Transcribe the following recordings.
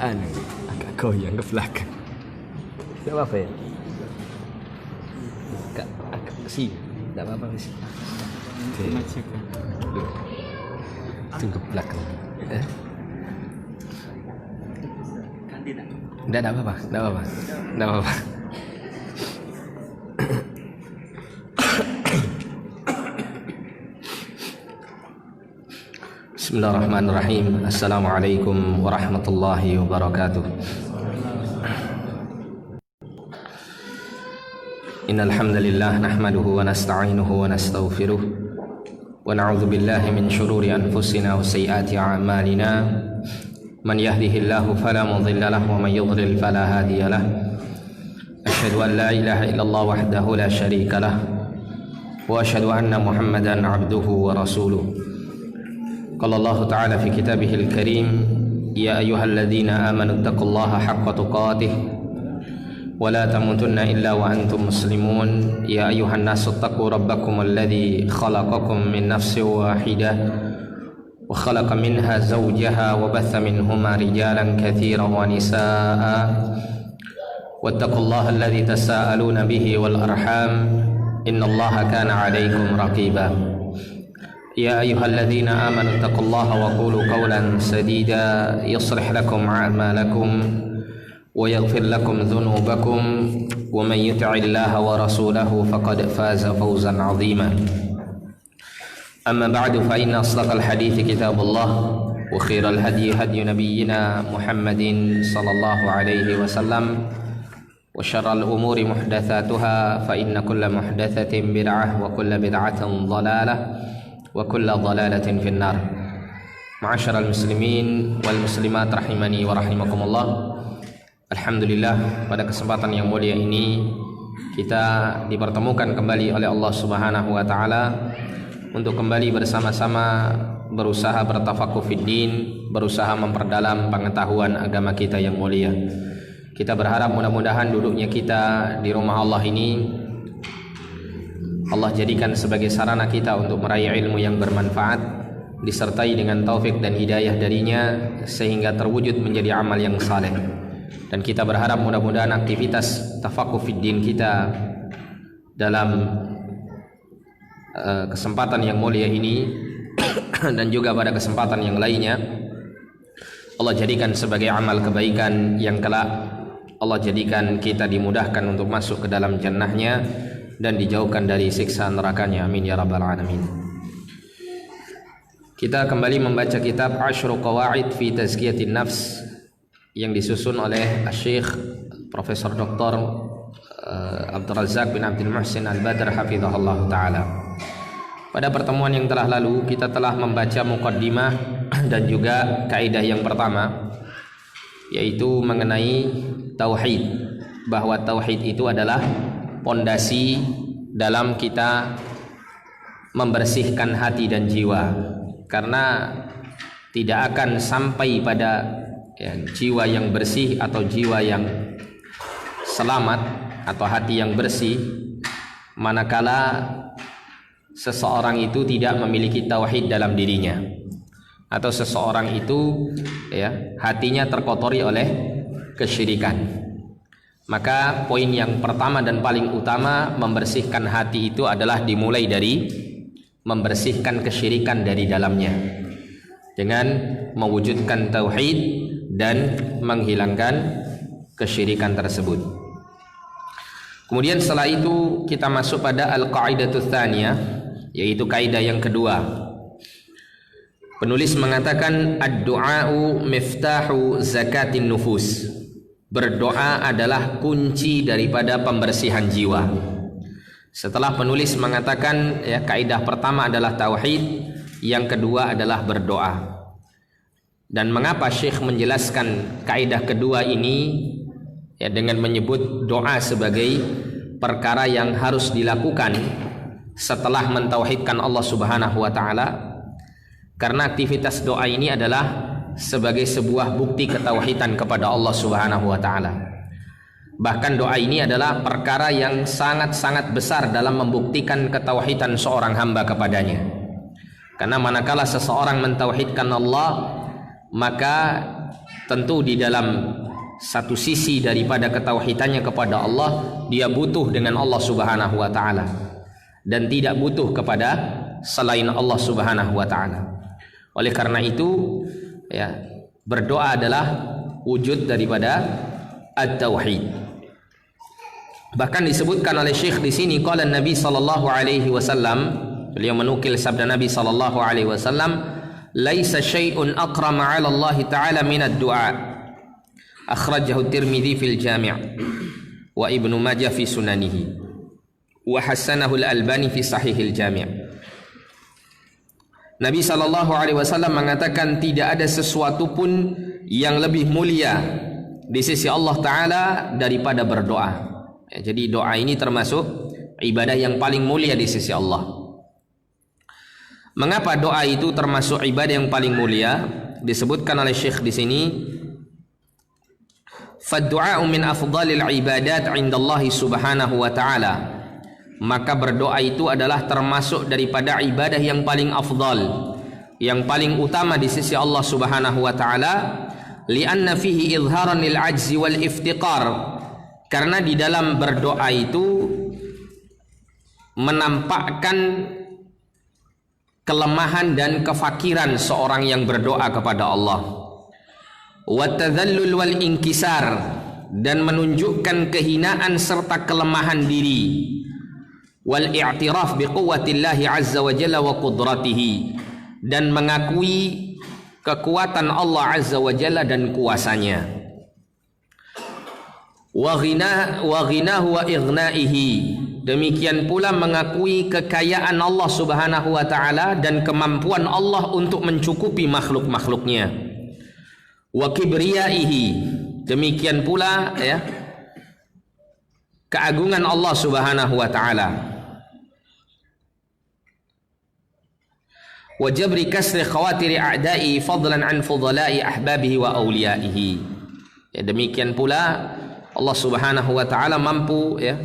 agak goyang ke belakang. Tidak apa-apa ya? Agak sih, tidak apa-apa sih. Tunggu belakang. Tidak apa-apa, tidak apa-apa, tidak apa-apa. Bismillahirrahmanirrahim. Assalamualaikum warahmatullahi wabarakatuh. Innal hamdalillah nahmaduhu wa nasta'inuhu wa nastaghfiruh wa na'udzu billahi min shururi anfusina wa sayyiati a'malina. Man yahdihillahu fala mudilla lahu wa man yudlil fala hadiya lahu. Asyhadu an la ilaha illallah wahdahu la syarika lah wa asyhadu anna Muhammadan 'abduhu wa rasuluh. Qala Allah Ta'ala fi kitabihil karim, ya ayyuhalladzina amanu taqullaha haqqa tuqatih wa la tamutunna illa wa antum muslimun. Ya ayyuhan nasu taqu rabbakum alladzi khalaqakum min nafsin wahidah wa khalaqa minha zawjaha wa batha minhuma rijalan katsiran wa nisaa'a wattaqullaha alladzi tasaaluna bihi wal arham innallaha kana 'alaikum raqiba. يا أيها الذين آمنوا اتقوا الله وقولوا قولا سديدا يصلح لكم أعمالكم ويغفر لكم ذنوبكم ومن يطع الله ورسوله فقد فاز فوزا عظيما. أما بعد فإن أصدق الحديث كتاب الله وخير الهدي هدي نبينا محمد صلى الله عليه وسلم وشر الأمور محدثاتها فإن كل محدثة بدعة وكل بدعة ضلالة wa kulla dhalalatin finnar. Ma'asyiral muslimin wal muslimat rahimani wa rahimakumullah. Alhamdulillah, pada kesempatan yang mulia ini kita dipertemukan kembali oleh Allah Subhanahu wa taala untuk kembali bersama-sama berusaha bertafaqquh fid din, berusaha memperdalam pengetahuan agama kita yang mulia. Kita berharap mudah-mudahan duduknya kita di rumah Allah ini Allah jadikan sebagai sarana kita untuk meraih ilmu yang bermanfaat, disertai dengan taufik dan hidayah darinya sehingga terwujud menjadi amal yang saleh. Dan kita berharap mudah-mudahan aktivitas tafaqquh fid din kita dalam kesempatan yang mulia ini dan juga pada kesempatan yang lainnya Allah jadikan sebagai amal kebaikan yang kelak Allah jadikan kita dimudahkan untuk masuk ke dalam jannahnya dan dijauhkan dari siksa nerakanya. Amin ya rabbal alamin. Kita kembali membaca kitab Ashru Qawaid fi Tazkiyatin Nafs yang disusun oleh Syekh Profesor Dr. Abdul Razak bin Abdul Muhsin Al-Badr hafizahullah taala. Pada pertemuan yang telah lalu kita telah membaca muqaddimah dan juga kaidah yang pertama, yaitu mengenai tauhid, bahwa tauhid itu adalah pondasi dalam kita membersihkan hati dan jiwa, karena tidak akan sampai pada jiwa yang bersih atau jiwa yang selamat atau hati yang bersih manakala seseorang itu tidak memiliki tauhid dalam dirinya, atau seseorang itu hatinya terkotori oleh kesyirikan. Maka poin yang pertama dan paling utama membersihkan hati itu adalah dimulai dari membersihkan kesyirikan dari dalamnya dengan mewujudkan tauhid dan menghilangkan kesyirikan tersebut. Kemudian setelah itu kita masuk pada al-qaidatus tsaniyah, yaitu kaidah yang kedua. Penulis mengatakan ad-du'a'u miftahu zakatin nufus. Berdoa adalah kunci daripada pembersihan jiwa. Setelah penulis mengatakan kaidah pertama adalah tauhid, yang kedua adalah berdoa. Dan mengapa Syekh menjelaskan kaidah kedua ini dengan menyebut doa sebagai perkara yang harus dilakukan setelah mentauhidkan Allah Subhanahu wa taala? Karena aktivitas doa ini adalah sebagai sebuah bukti ketauhidan kepada Allah Subhanahu wa taala. Bahkan doa ini adalah perkara yang sangat-sangat besar dalam membuktikan ketauhidan seorang hamba kepadanya. Karena manakala seseorang mentauhidkan Allah, maka tentu di dalam satu sisi daripada ketauhidannya kepada Allah, dia butuh dengan Allah Subhanahu wa taala dan tidak butuh kepada selain Allah Subhanahu wa taala. Oleh karena itu, ya, berdoa adalah wujud daripada at-tauhid. Bahkan disebutkan oleh Syekh di sini, qala Nabi sallallahu alaihi wasallam, beliau menukil sabda Nabi sallallahu alaihi wasallam, laisa syai'un aqrama 'ala Allah ta'ala min ad-du'a. Akhrajahu Tirmidzi fil Jami' wa Ibnu Majah fi sunanihi wa hasanahu al-Albani fi sahihil Jami'. Nabi sallallahu alaihi wasallam mengatakan tidak ada sesuatu pun yang lebih mulia di sisi Allah taala daripada berdoa. Ya, jadi doa ini termasuk ibadah yang paling mulia di sisi Allah. Mengapa doa itu termasuk ibadah yang paling mulia? Disebutkan oleh Syekh di sini, "Fad-du'a'u min afdhalil ibadat 'inda Allah Subhanahu wa ta'ala." Maka berdoa itu adalah termasuk daripada ibadah yang paling afdal, yang paling utama di sisi Allah Subhanahu wa ta'ala, li'anna fihi izharan lil 'ajzi wal iftiqar. Karena di dalam berdoa itu menampakkan kelemahan dan kefakiran seorang yang berdoa kepada Allah. Wa tadhallul wal inkisar, dan menunjukkan kehinaan serta kelemahan diri. Wal i'tiraf bi quwwatillahi azza wa jalla wa qudratihi, dan mengakui kekuatan Allah azza wa jalla dan kuasanya. Wa ghinahu wa ighnaihi, demikian pula mengakui kekayaan Allah Subhanahu wa taala dan kemampuan Allah untuk mencukupi makhluk-makhluknya. Wa kibriyaihi, demikian pula, ya, keagungan Allah Subhanahu wa taala. Wa jabri kasri khawatiri a'da'i fadlan an fudala'i ahbabihi wa awliyaihi. Ya, demikian pula Allah Subhanahu wa taala mampu, ya,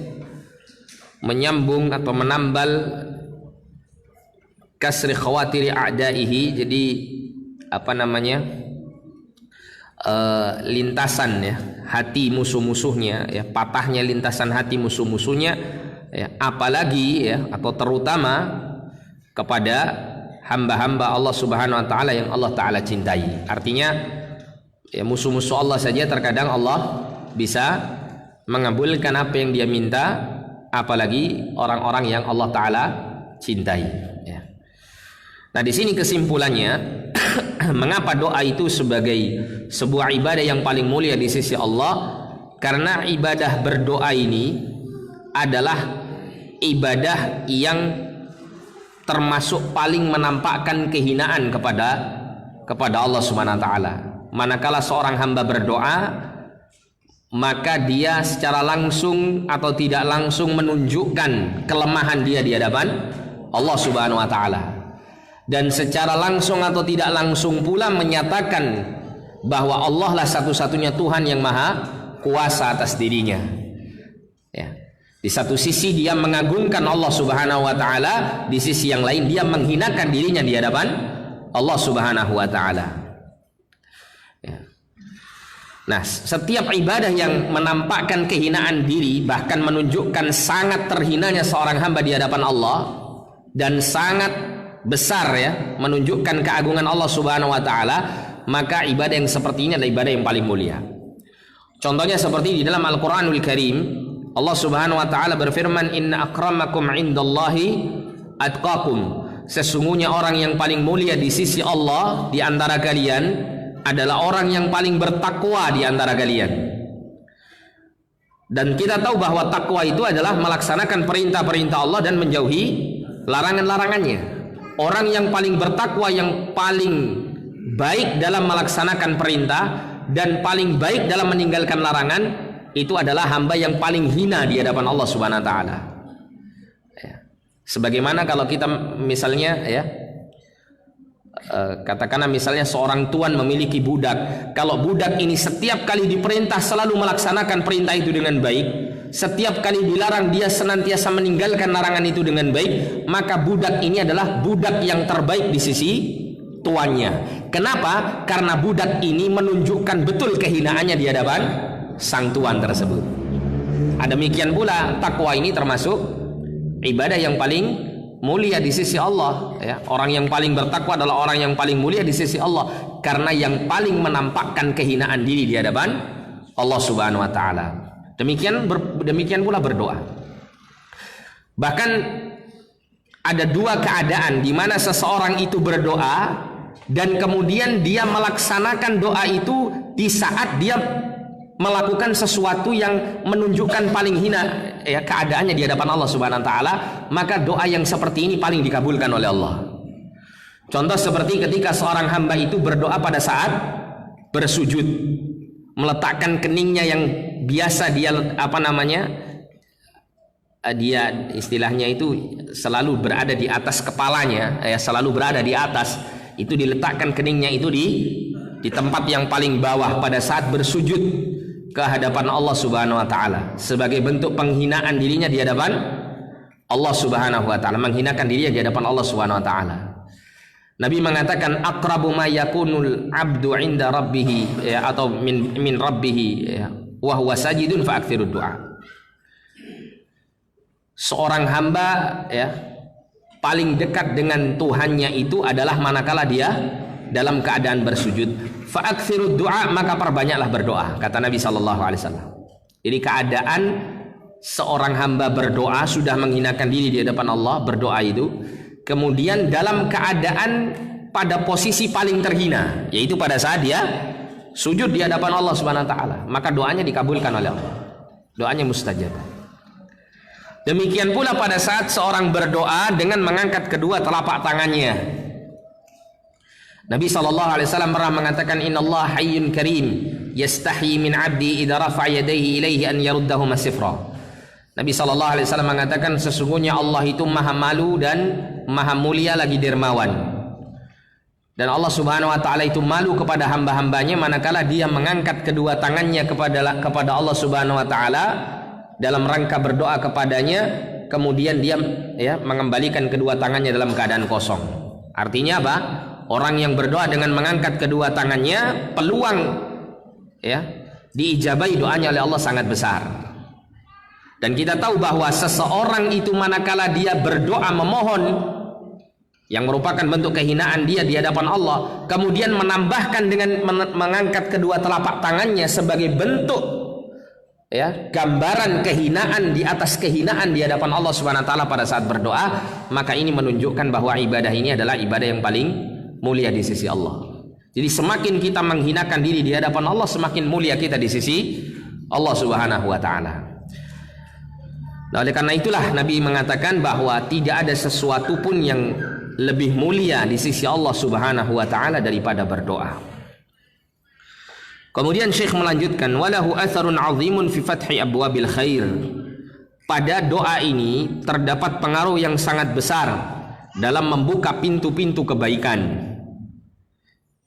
menyambung atau menambal kasri khawatiri a'daihi. Jadi apa namanya, lintasan, ya, hati musuh-musuhnya, ya, patahnya lintasan hati musuh-musuhnya, ya, apalagi, ya, atau terutama kepada hamba-hamba Allah Subhanahu wa taala yang Allah taala cintai. Artinya, ya, musuh-musuh Allah saja terkadang Allah bisa mengabulkan apa yang dia minta, apalagi orang-orang yang Allah taala cintai, ya. Nah, di sini kesimpulannya, mengapa doa itu sebagai sebuah ibadah yang paling mulia di sisi Allah? Karena ibadah berdoa ini adalah ibadah yang termasuk paling menampakkan kehinaan kepada Allah Subhanahu wa taala. Manakala seorang hamba berdoa, maka dia secara langsung atau tidak langsung menunjukkan kelemahan dia di hadapan Allah Subhanahu wa taala, dan secara langsung atau tidak langsung pula menyatakan bahwa Allah lah satu-satunya Tuhan yang maha kuasa atas dirinya, ya. Di satu sisi dia mengagungkan Allah Subhanahu wa taala, di sisi yang lain dia menghinakan dirinya di hadapan Allah Subhanahu wa taala. Nah, setiap ibadah yang menampakkan kehinaan diri, bahkan menunjukkan sangat terhinanya seorang hamba di hadapan Allah, dan sangat besar, ya, menunjukkan keagungan Allah Subhanahu wa taala, maka ibadah yang seperti ini adalah ibadah yang paling mulia. Contohnya seperti di dalam Al-Qur'anul Karim, Allah Subhanahu wa taala berfirman, "Inna akramakum 'indallahi atqakum." Sesungguhnya orang yang paling mulia di sisi Allah di antara kalian adalah orang yang paling bertakwa di antara kalian. Dan kita tahu bahwa takwa itu adalah melaksanakan perintah-perintah Allah dan menjauhi larangan-larangannya. Orang yang paling bertakwa, yang paling baik dalam melaksanakan perintah dan paling baik dalam meninggalkan larangan, itu adalah hamba yang paling hina di hadapan Allah Subhanahu wa taala. Ya. Sebagaimana kalau kita misalnya, ya, katakanlah misalnya seorang tuan memiliki budak. Kalau budak ini setiap kali diperintah selalu melaksanakan perintah itu dengan baik, setiap kali dilarang dia senantiasa meninggalkan larangan itu dengan baik, maka budak ini adalah budak yang terbaik di sisi tuannya. Kenapa? Karena budak ini menunjukkan betul kehinaannya di hadapan sang tuan tersebut. Demikian pula takwa ini termasuk ibadah yang paling mulia di sisi Allah, ya. Orang yang paling bertakwa adalah orang yang paling mulia di sisi Allah, karena yang paling menampakkan kehinaan diri di hadapan Allah Subhanahu wa taala. Demikian pula berdoa. Bahkan ada dua keadaan di mana seseorang itu berdoa dan kemudian dia melaksanakan doa itu di saat dia melakukan sesuatu yang menunjukkan paling hina, ya, keadaannya di hadapan Allah Subhanahu wa taala, maka doa yang seperti ini paling dikabulkan oleh Allah. Contoh seperti ketika seorang hamba itu berdoa pada saat bersujud, meletakkan keningnya yang biasa dia dia istilahnya itu selalu berada di atas kepalanya, ya, selalu berada di atas, itu diletakkan keningnya itu di tempat yang paling bawah pada saat bersujud ke hadapan Allah Subhanahu wa taala, sebagai bentuk penghinaan dirinya di hadapan Allah Subhanahu wa taala, menghinakan dirinya di hadapan Allah Subhanahu wa taala. Nabi mengatakan aqrabu ma yakunul abdu 'inda rabbih, ya, atau min rabbih, ya, wa huwa sajidun fa aktsirud du'a. Seorang hamba, ya, paling dekat dengan Tuhannya itu adalah manakala dia dalam keadaan bersujud. Fa'aktsirud du'a, maka perbanyaklah berdoa, kata Nabi sallallahu alaihi wasallam. Jadi keadaan seorang hamba berdoa, sudah menghinakan diri di hadapan Allah, berdoa itu, kemudian dalam keadaan pada posisi paling terhina, yaitu pada saat dia sujud di hadapan Allah Subhanahu wa taala, maka doanya dikabulkan oleh Allah. Doanya mustajab. Demikian pula pada saat seorang berdoa dengan mengangkat kedua telapak tangannya. Nabi SAW pernah mengatakan, Innallaha hayyun karim yastahi min abdi idza rafa'a yadayhi ilaihi an yaruddahuma sifra. Nabi SAW mengatakan, sesungguhnya Allah itu maha malu dan maha mulia lagi dermawan. Dan Allah Subhanahu wa taala itu malu kepada hamba-hambanya manakala dia mengangkat kedua tangannya kepada Allah Subhanahu wa taala dalam rangka berdoa kepadanya, kemudian dia, ya, mengembalikan kedua tangannya dalam keadaan kosong. Artinya apa? Orang yang berdoa dengan mengangkat kedua tangannya, peluang, ya, diijabahi doanya oleh Allah sangat besar. Dan kita tahu bahwa seseorang itu manakala dia berdoa memohon yang merupakan bentuk kehinaan dia di hadapan Allah, kemudian menambahkan dengan mengangkat kedua telapak tangannya sebagai bentuk, ya, gambaran kehinaan di atas kehinaan di hadapan Allah Subhanahu wa taala pada saat berdoa, maka ini menunjukkan bahwa ibadah ini adalah ibadah yang paling mulia di sisi Allah. Jadi semakin kita menghinakan diri di hadapan Allah, semakin mulia kita di sisi Allah Subhanahu wa taala. Nah, oleh karena itulah Nabi mengatakan bahwa tidak ada sesuatu pun yang lebih mulia di sisi Allah Subhanahu wa taala daripada berdoa. Kemudian Syekh melanjutkan, walahu atharun 'azimun fi fathi abwabil khair. Pada doa ini terdapat pengaruh yang sangat besar dalam membuka pintu-pintu kebaikan.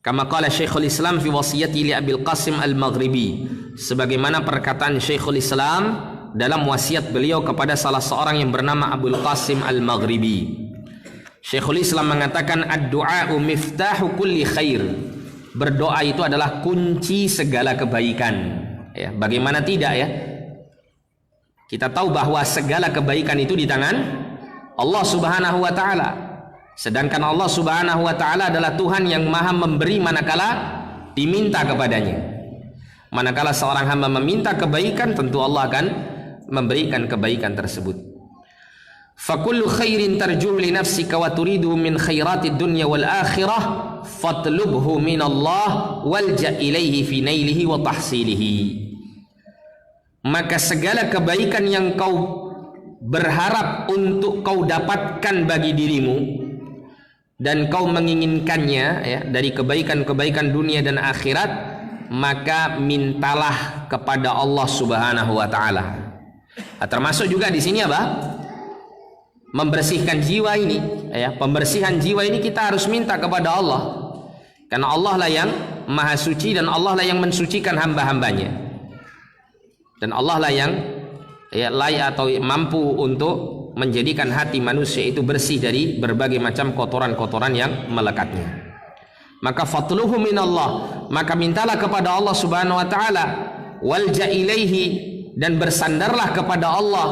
Kama qala Syekhul Islam fi wasiyati li Abil Qasim Al-Maghribi, sebagaimana perkataan Syekhul Islam dalam wasiat beliau kepada salah seorang yang bernama Abul Qasim Al-Maghribi. Syekhul Islam mengatakan, ad-du'a'u miftahu kulli khair. Berdoa itu adalah kunci segala kebaikan. Ya, bagaimana tidak, ya? Kita tahu bahwa segala kebaikan itu di tangan Allah Subhanahu wa taala. Sedangkan Allah Subhanahu wa taala adalah Tuhan yang Maha memberi manakala diminta kepadanya. Manakala seorang hamba meminta kebaikan, tentu Allah akan memberikan kebaikan tersebut. Fakullu khairin tarjuhu li nafsika wa turidu min khairatid dunya wal akhirah fatlubhu min Allah walja ilaihi fi nailihi wa tahsilihi. Maka segala kebaikan yang kau berharap untuk kau dapatkan bagi dirimu dan kau menginginkannya, ya, dari kebaikan-kebaikan dunia dan akhirat, maka mintalah kepada Allah Subhanahu wa taala. Termasuk juga di sini apa? Membersihkan jiwa ini, ya, pembersihan jiwa ini kita harus minta kepada Allah. Karena Allah lah yang Maha Suci dan Allah lah yang mensucikan hamba-hambanya. Dan Allah lah yang, ya, layak atau mampu untuk menjadikan hati manusia itu bersih dari berbagai macam kotoran-kotoran yang melekatnya. maka fatluhu minallah, maka mintalah kepada Allah Subhanahu wa taala, walja ilaihi, dan bersandarlah kepada Allah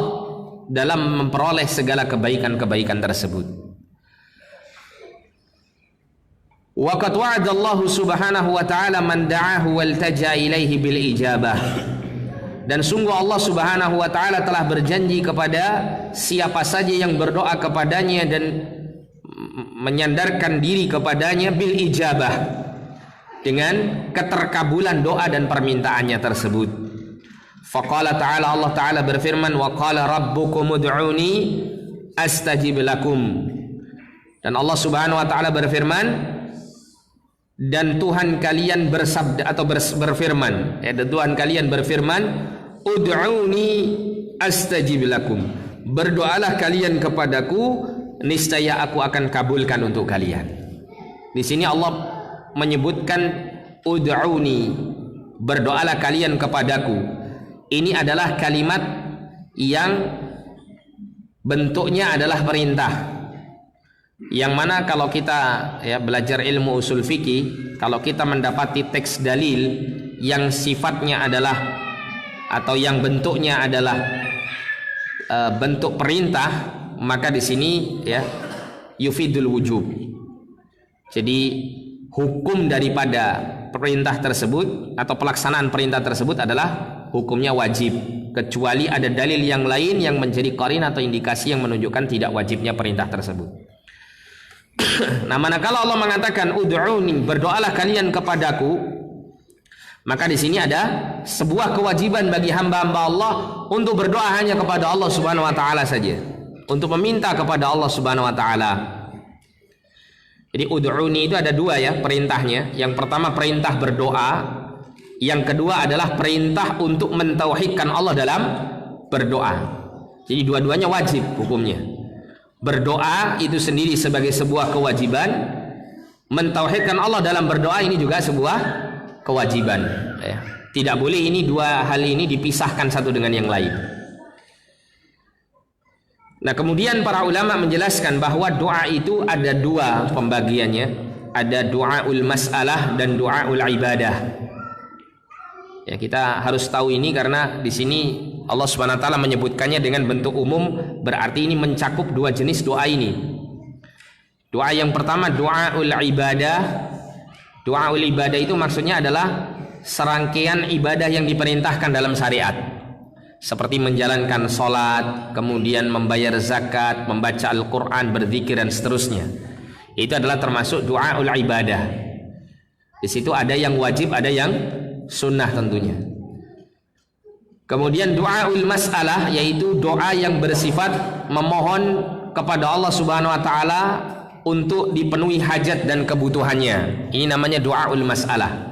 dalam memperoleh segala kebaikan-kebaikan tersebut. Wa qad wa'ada Allah Subhanahu wa taala man da'ahu waltaja ilaihi bil ijabah. Dan sungguh Allah Subhanahu wa taala telah berjanji kepada siapa saja yang berdoa kepadanya dan menyandarkan diri kepadanya bil ijabah, dengan keterkabulan doa dan permintaannya tersebut. Faqala ta'ala, Allah ta'ala berfirman, wa qala rabbukum ud'uni astajib lakum. Dan Allah Subhanahu wa taala berfirman, dan Tuhan kalian bersabda atau berfirman, dan Tuhan kalian berfirman, ud'uni astajib lakum, berdoalah kalian kepadaku, niscaya aku akan kabulkan untuk kalian. Di sini Allah menyebutkan ud'uni, berdoalah kalian kepadaku. Ini adalah kalimat yang bentuknya adalah perintah. Yang mana kalau kita belajar ilmu usul fikih, kalau kita mendapati teks dalil yang sifatnya adalah atau yang bentuknya adalah bentuk perintah, maka di sini yufidul wujub. Jadi hukum daripada perintah tersebut atau pelaksanaan perintah tersebut adalah hukumnya wajib, kecuali ada dalil yang lain yang menjadi qarin atau indikasi yang menunjukkan tidak wajibnya perintah tersebut. Nah, manakala Allah mengatakan ud'uni, berdoalah kalian kepadaku, maka di sini ada sebuah kewajiban bagi hamba-hamba Allah untuk berdoa hanya kepada Allah Subhanahu wa taala saja, untuk meminta kepada Allah Subhanahu wa taala. Jadi ud'uni itu ada dua perintahnya. Yang pertama perintah berdoa, yang kedua adalah perintah untuk mentauhidkan Allah dalam berdoa. Jadi dua-duanya wajib hukumnya. Berdoa itu sendiri sebagai sebuah kewajiban, mentauhidkan Allah dalam berdoa ini juga sebuah kewajiban. Tidak boleh ini dua hal ini dipisahkan satu dengan yang lain. Nah, kemudian para ulama menjelaskan bahwa doa itu ada dua pembagiannya, ada doaul mas'alah dan doaul ibadah. Ya, kita harus tahu ini karena di sini Allah Subhanahu wa taala menyebutkannya dengan bentuk umum, berarti ini mencakup dua jenis doa ini. Doa yang pertama doaul ibadah. Doaul ibadah itu maksudnya adalah serangkaian ibadah yang diperintahkan dalam syariat. Seperti menjalankan sholat, kemudian membayar zakat, membaca Al-Quran, berzikir dan seterusnya. Itu adalah termasuk doaul ibadah. Di situ ada yang wajib, ada yang sunnah tentunya. Kemudian doaul mas'alah, yaitu doa yang bersifat memohon kepada Allah Subhanahu wa taala untuk dipenuhi hajat dan kebutuhannya. Ini namanya doaul mas'alah.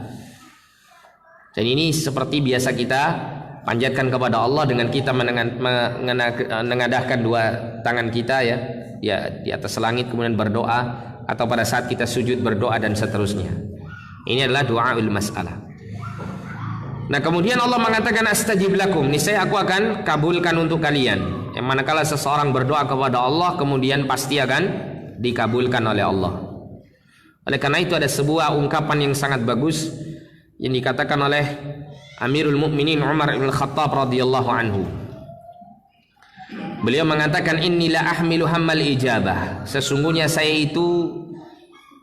Dan ini seperti biasa kita panjatkan kepada Allah dengan kita menengadahkan dua tangan kita di atas langit kemudian berdoa, atau pada saat kita sujud berdoa dan seterusnya. Ini adalah doaul mas'alah. Nah, kemudian Allah mengatakan astajib lakum, niscaya aku akan kabulkan untuk kalian. Yang manakala seseorang berdoa kepada Allah, kemudian pasti akan dikabulkan oleh Allah. Oleh karena itu ada sebuah ungkapan yang sangat bagus yang dikatakan oleh Amirul Mukminin Umar bin Khattab radhiyallahu anhu. Beliau mengatakan, inni la ahmilu hammal ijabah, sesungguhnya saya itu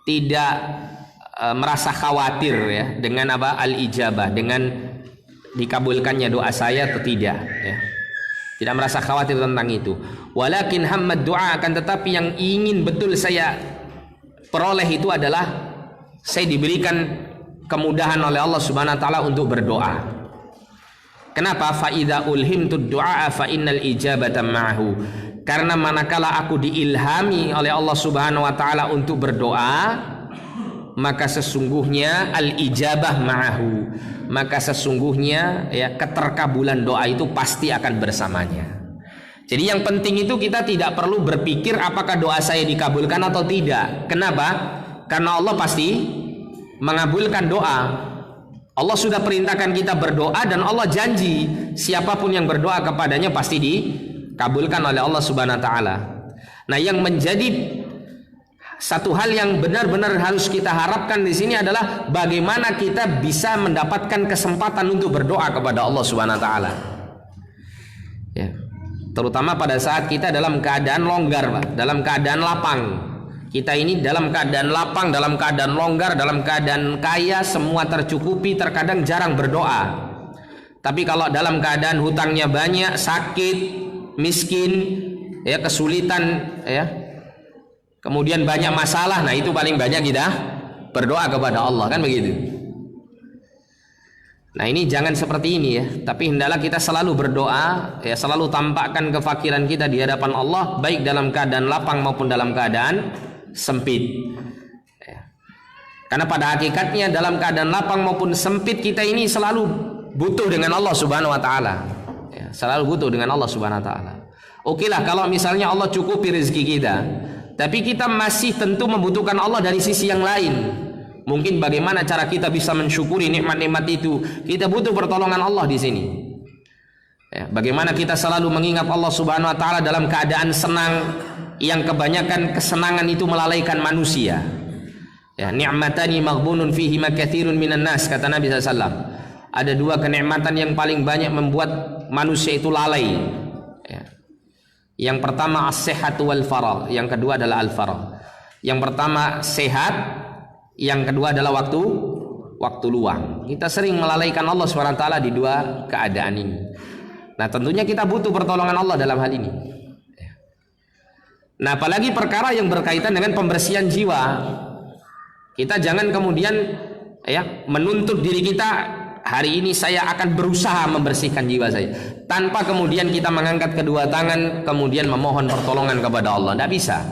tidak merasa khawatir dengan al-ijabah, dengan dikabulkannya doa saya atau tidak, tidak merasa khawatir tentang itu. Walakin hammad doa, akan tetapi yang ingin betul saya peroleh itu adalah saya diberikan kemudahan oleh Allah Subhanahu wa taala untuk berdoa. Kenapa? Fa idza ulhimtud du'a fa innal ijabata ma'hu. Karena manakala aku diilhami oleh Allah Subhanahu wa taala untuk berdoa, maka sesungguhnya al-ijabah ma'ahu, maka sesungguhnya keterkabulan doa itu pasti akan bersamanya. Jadi yang penting itu kita tidak perlu berpikir apakah doa saya dikabulkan atau tidak. Kenapa? Karena Allah pasti mengabulkan doa. Allah sudah perintahkan kita berdoa dan Allah janji siapapun yang berdoa kepadanya pasti dikabulkan oleh Allah Subhanahu wa taala. Nah, yang menjadi satu hal yang benar-benar harus kita harapkan di sini adalah bagaimana kita bisa mendapatkan kesempatan untuk berdoa kepada Allah Subhanahu wa taala. Ya. Terutama pada saat kita dalam keadaan longgar, Pak, dalam keadaan lapang. Kita ini dalam keadaan lapang, dalam keadaan longgar, dalam keadaan kaya, semua tercukupi, terkadang jarang berdoa. Tapi kalau dalam keadaan hutangnya banyak, sakit, miskin, ya kesulitan, ya, kemudian banyak masalah, nah itu paling banyak kita berdoa kepada Allah, kan begitu. Nah ini jangan seperti ini ya, tapi hendaklah kita selalu berdoa, ya, selalu tampakkan kefakiran kita di hadapan Allah, baik dalam keadaan lapang maupun dalam keadaan sempit. Ya. Karena pada hakikatnya dalam keadaan lapang maupun sempit kita ini selalu butuh dengan Allah Subhanahu wa taala. Ya, selalu butuh dengan Allah Subhanahu wa taala. Okelah kalau misalnya Allah cukupi rezeki kita, tapi kita masih tentu membutuhkan Allah dari sisi yang lain. Mungkin bagaimana cara kita bisa mensyukuri nikmat-nikmat itu? Kita butuh pertolongan Allah di sini. Ya, bagaimana kita selalu mengingat Allah Subhanahu wa taala dalam keadaan senang, yang kebanyakan kesenangan itu melalaikan manusia. Ya, ni'matani maghbunun fihi ma katsirun minan nas, kata Nabi SAW. Ada dua kenikmatan yang paling banyak membuat manusia itu lalai. Ya. Yang pertama as-sihhatu wal faragh, yang kedua adalah al-faragh. Yang pertama sehat, yang kedua adalah waktu luang. Kita sering melalaikan Allah SWT di dua keadaan ini. Nah, tentunya kita butuh pertolongan Allah dalam hal ini. Nah, apalagi perkara yang berkaitan dengan pembersihan jiwa. Kita jangan kemudian ya menuntut diri kita, hari ini saya akan berusaha membersihkan jiwa saya, tanpa kemudian kita mengangkat kedua tangan kemudian memohon pertolongan kepada Allah. Tidak bisa.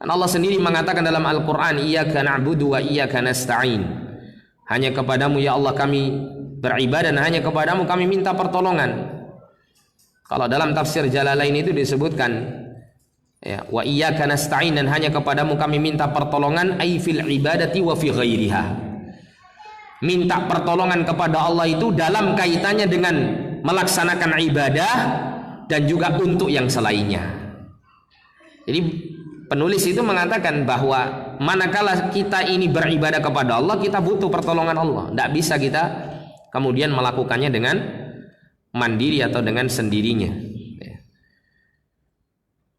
Karena Allah sendiri mengatakan dalam Al-Quran, iyyaka na'budu wa iyyaka nasta'in. Hanya kepadamu ya Allah kami beribadah, dan hanya kepadamu kami minta pertolongan. Kalau dalam tafsir Jalalain itu disebutkan, ya, wa iyyaka nasta'in, dan hanya kepadamu kami minta pertolongan, ai fil ibadati wa fi ghairiha. Minta pertolongan kepada Allah itu dalam kaitannya dengan melaksanakan ibadah dan juga untuk yang selainnya. Jadi penulis itu mengatakan bahwa manakala kita ini beribadah kepada Allah, kita butuh pertolongan Allah. Tidak bisa kita kemudian melakukannya dengan mandiri atau dengan sendirinya.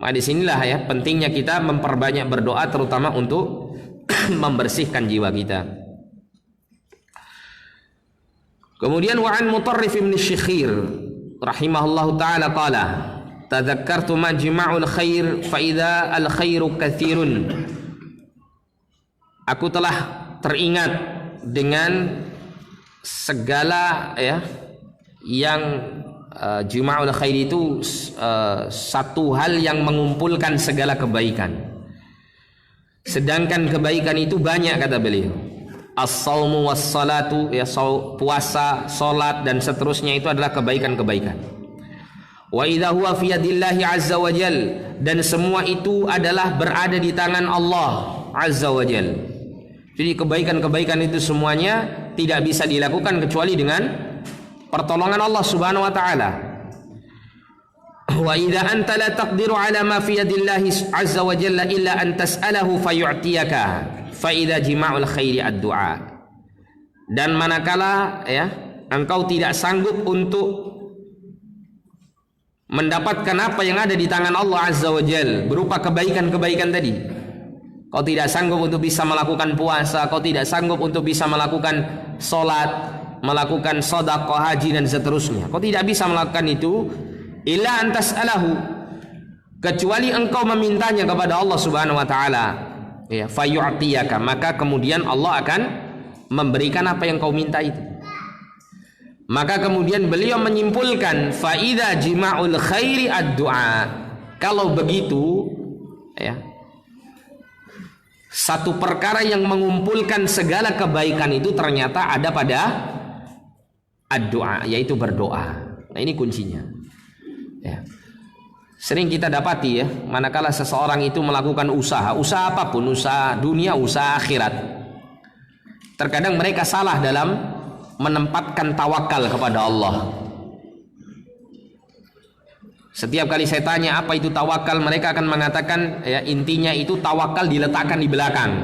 Nah, disinilah ya pentingnya kita memperbanyak berdoa, terutama untuk membersihkan jiwa kita. Kemudian wa'an Mutarrif bin Syikhir rahimahullahu ta'ala qala tadhakkartu majma'ul khair fa idza al khairu katsirun. Aku telah teringat dengan segala ya yang jima'ul khair itu satu hal yang mengumpulkan segala kebaikan. Sedangkan kebaikan itu banyak, kata beliau. As-saumu was-salatu, ya, puasa, salat dan seterusnya itu adalah kebaikan-kebaikan. Wa idza huwa fi yadillahi azza wa jal, dan semua itu adalah berada di tangan Allah azza wa jal. Jadi kebaikan-kebaikan itu semuanya tidak bisa dilakukan kecuali dengan pertolongan Allah Subhanahu wa taala. Wa idza anta la taqdiru ala ma fi yadillahi azza wa jalla illa an tas'alahu fayu'tiyaka. Faida jima'ul khairi ad-du'a. Dan manakala ya engkau tidak sanggup untuk mendapatkan apa yang ada di tangan Allah Azza wa Jal berupa kebaikan-kebaikan tadi, kau tidak sanggup untuk bisa melakukan puasa, kau tidak sanggup untuk bisa melakukan solat, melakukan sedekah, haji dan seterusnya, kau tidak bisa melakukan itu illa antas alahu, kecuali engkau memintanya kepada Allah Subhanahu wa taala. Ya, fayu'tiyaka, maka kemudian Allah akan memberikan apa yang kau minta itu. Maka kemudian beliau menyimpulkan faida jima'ul khairi ad-du'a. Kalau begitu ya, satu perkara yang mengumpulkan segala kebaikan itu ternyata ada pada ad-du'a, yaitu berdoa. Nah, ini kuncinya. Ya. Sering kita dapati ya, manakala seseorang itu melakukan usaha apapun, usaha dunia, usaha akhirat, terkadang mereka salah dalam menempatkan tawakal kepada Allah. Setiap kali saya tanya apa itu tawakal, mereka akan mengatakan ya, intinya itu tawakal diletakkan di belakang.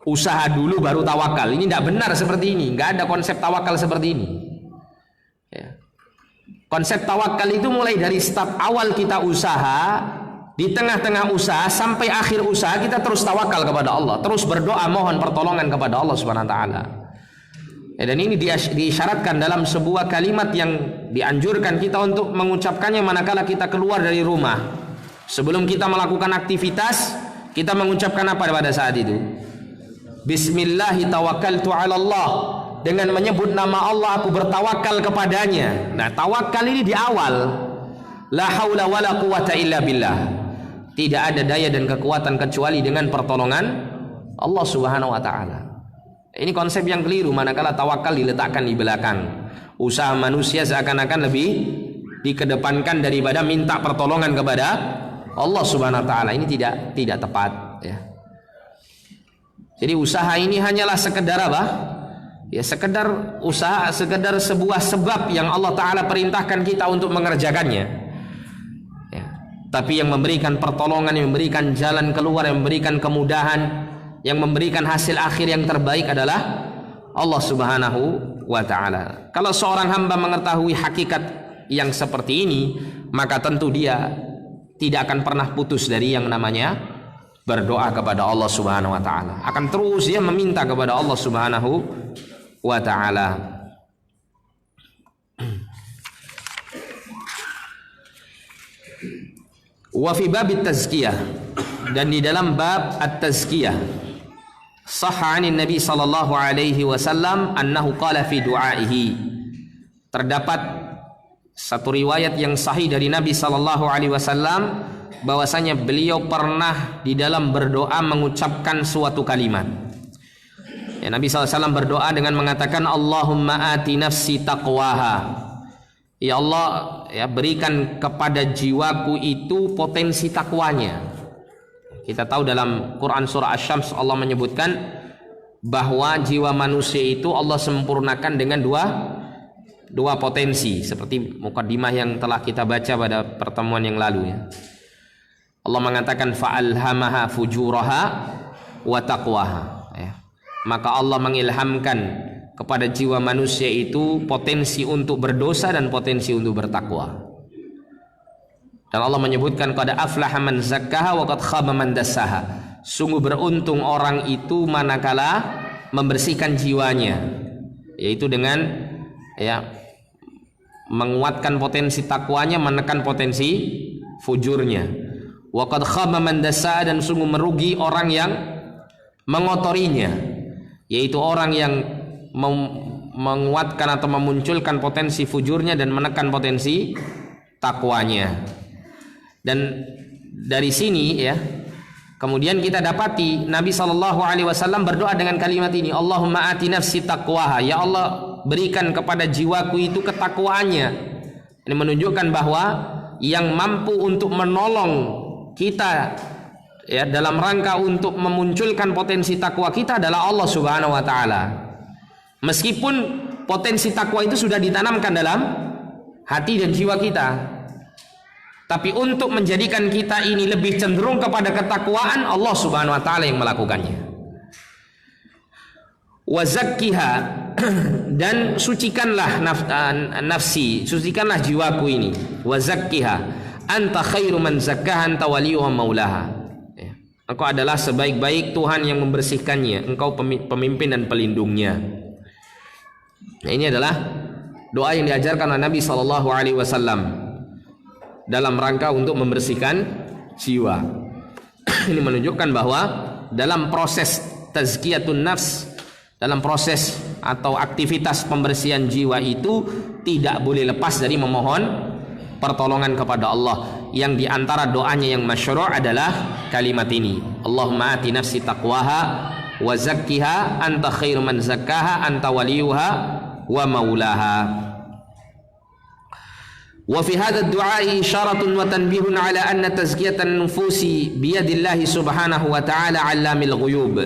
Usaha dulu baru tawakal. Ini tidak benar seperti ini. Nggak ada konsep tawakal seperti ini. Ya. Konsep tawakal itu mulai dari start awal kita usaha, di tengah-tengah usaha sampai akhir usaha kita terus tawakal kepada Allah, terus berdoa mohon pertolongan kepada Allah Subhanahu wa taala. Ya, dan ini diisyaratkan dalam sebuah kalimat yang dianjurkan kita untuk mengucapkannya manakala kita keluar dari rumah. Sebelum kita melakukan aktivitas, kita mengucapkan apa pada saat itu? Bismillahi tawakkaltu 'ala Allah. Dengan menyebut nama Allah aku bertawakal kepadanya. Nah, tawakal ini di awal. La haula wala quwata illa billah. Tidak ada daya dan kekuatan kecuali dengan pertolongan Allah Subhanahu wa taala. Ini konsep yang keliru manakala tawakal diletakkan di belakang. Usaha manusia seakan-akan lebih dikedepankan daripada minta pertolongan kepada Allah Subhanahu wa taala. Ini tidak tepat ya. Jadi usaha ini hanyalah sekedar apa? Ya sekedar usaha, sekedar sebuah sebab yang Allah taala perintahkan kita untuk mengerjakannya. Ya. Tapi yang memberikan pertolongan, yang memberikan jalan keluar, yang memberikan kemudahan, yang memberikan hasil akhir yang terbaik adalah Allah Subhanahu wa taala. Kalau seorang hamba mengetahui hakikat yang seperti ini, maka tentu dia tidak akan pernah putus dari yang namanya berdoa kepada Allah Subhanahu wa taala. Akan terus dia meminta kepada Allah Subhanahu wa taala. Wa fi bab at-tazkiyah, dan di dalam bab at-tazkiyah sahha 'anin Nabi sallallahu alaihi wasallam annahu qala fi du'aihi. Terdapat satu riwayat yang sahih dari Nabi sallallahu alaihi wasallam bahwasanya beliau pernah di dalam berdoa mengucapkan suatu kalimat. Ya, Nabi sallallahu alaihi wasallam berdoa dengan mengatakan Allahumma ati nafsi taqwaha. Ya Allah, ya berikan kepada jiwaku itu potensi takwanya. Kita tahu dalam Quran surah Asy-Syams Allah menyebutkan bahwa jiwa manusia itu Allah sempurnakan dengan dua potensi, seperti mukadimah yang telah kita baca pada pertemuan yang lalu ya. Allah mengatakan fa'alhamaha fujuraha wa taqwaha ya. Maka Allah mengilhamkan kepada jiwa manusia itu potensi untuk berdosa dan potensi untuk bertakwa. Dan Allah menyebutkan qad aflaha man zakkaha wa qad khaba man dassaha. Sungguh beruntung orang itu manakala membersihkan jiwanya, yaitu dengan ya menguatkan potensi takwanya, menekan potensi fujurnya. Wa qad khaba man dassaha, dan sungguh merugi orang yang mengotorinya, yaitu orang yang menguatkan atau memunculkan potensi fujurnya dan menekan potensi takwanya. Dan dari sini ya, kemudian kita dapati Nabi SAW berdoa dengan kalimat ini, Allahumma ati nafsi taqwaha. Ya Allah, berikan kepada jiwaku itu ketakwaannya. Ini menunjukkan bahwa yang mampu untuk menolong kita ya dalam rangka untuk memunculkan potensi takwa kita adalah Allah Subhanahu wa taala. Meskipun potensi takwa itu sudah ditanamkan dalam hati dan jiwa kita, tapi untuk menjadikan kita ini lebih cenderung kepada ketakwaan, Allah Subhanahu wa taala yang melakukannya. Wa zakkiha, dan sucikanlah nafsi, sucikanlah jiwaku ini. Wa zakkiha anta khairu man zakkaha anta waliyuha maulaha. Engkau adalah sebaik-baik Tuhan yang membersihkannya, engkau pemimpin dan pelindungnya. Nah, ini adalah doa yang diajarkan oleh Nabi SAW dalam rangka untuk membersihkan jiwa. Ini menunjukkan bahwa dalam proses tazkiyatun nafs, dalam proses atau aktivitas pembersihan jiwa itu tidak boleh lepas dari memohon pertolongan kepada Allah. Yang diantara doanya yang masyru' adalah kalimat ini, Allahumma ati nafsi taqwaha wa zakkiha anta khairu man zakkaha anta waliyuha wa maulaha. Wa fi hadha ad-du'a isyaratun wa tanbihun ala anna tazkiyatan nufusi biyadillahi subhanahu wa ta'ala 'allamil ghuyub.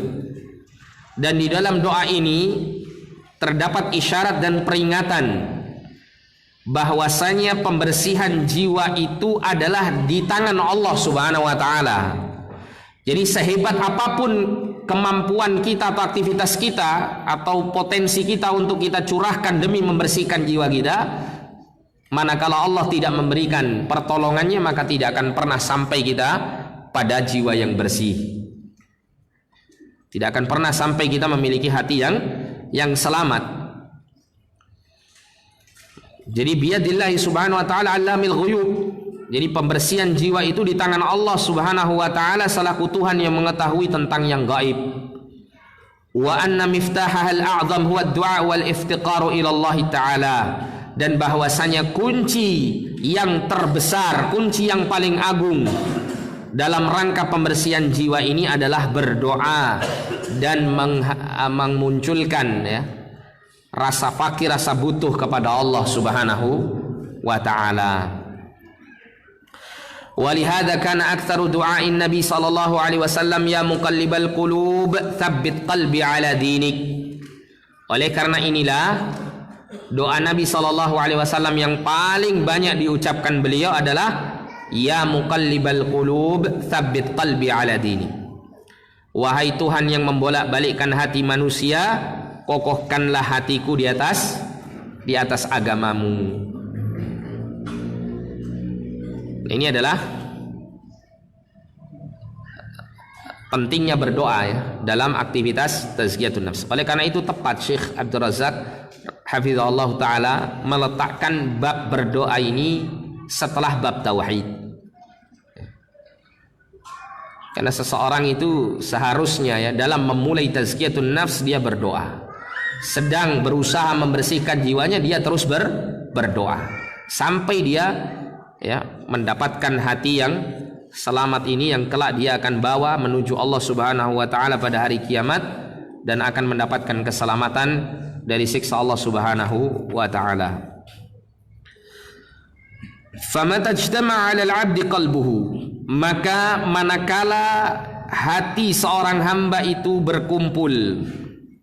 Dan di dalam doa ini terdapat isyarat dan peringatan bahwasanya pembersihan jiwa itu adalah di tangan Allah Subhanahu wa taala. Jadi sehebat apapun kemampuan kita atau aktivitas kita atau potensi kita untuk kita curahkan demi membersihkan jiwa kita, manakala Allah tidak memberikan pertolongannya, maka tidak akan pernah sampai kita pada jiwa yang bersih. Tidak akan pernah sampai kita memiliki hati yang selamat. Jadi biyadillahi subhanahu wa ta'ala allamil ghuyub. Jadi pembersihan jiwa itu di tangan Allah Subhanahu wa taala selaku Tuhan yang mengetahui tentang yang gaib. Wa anna miftahahal a'zam huwa ad-du'a wal iftiqaru ila Allah taala. Dan bahwasanya kunci yang terbesar, kunci yang paling agung dalam rangka pembersihan jiwa ini adalah berdoa dan memunculkan rasa fakir, rasa butuh kepada Allah Subhanahu wa taala. Walihada kana aktsaru du'ain Nabi sallallahu alaihi wasallam ya muqallibal qulub tsabbit qalbi ala dinik. Oleh karena inilah doa Nabi sallallahu alaihi wasallam yang paling banyak diucapkan beliau adalah ya muqallibal qulub tsabbit qalbi ala dinik. Wahai Tuhan yang membolak-balikkan hati manusia, kokohkanlah hatiku di atas agamamu. Ini adalah pentingnya berdoa dalam aktivitas tazkiyatun nafs. Oleh karena itu tepat Syekh Abdul Razak hafizahullah taala meletakkan bab berdoa ini setelah bab tauhid. Karena seseorang itu seharusnya dalam memulai tazkiyatun nafs dia berdoa. Sedang berusaha membersihkan jiwanya, dia terus berdoa sampai dia mendapatkan hati yang selamat ini, yang kelak dia akan bawa menuju Allah Subhanahu wa taala pada hari kiamat dan akan mendapatkan keselamatan dari siksa Allah Subhanahu wa taala. Famata ijtama'a 'alal 'abdi qalbuhu, maka manakala hati seorang hamba itu berkumpul,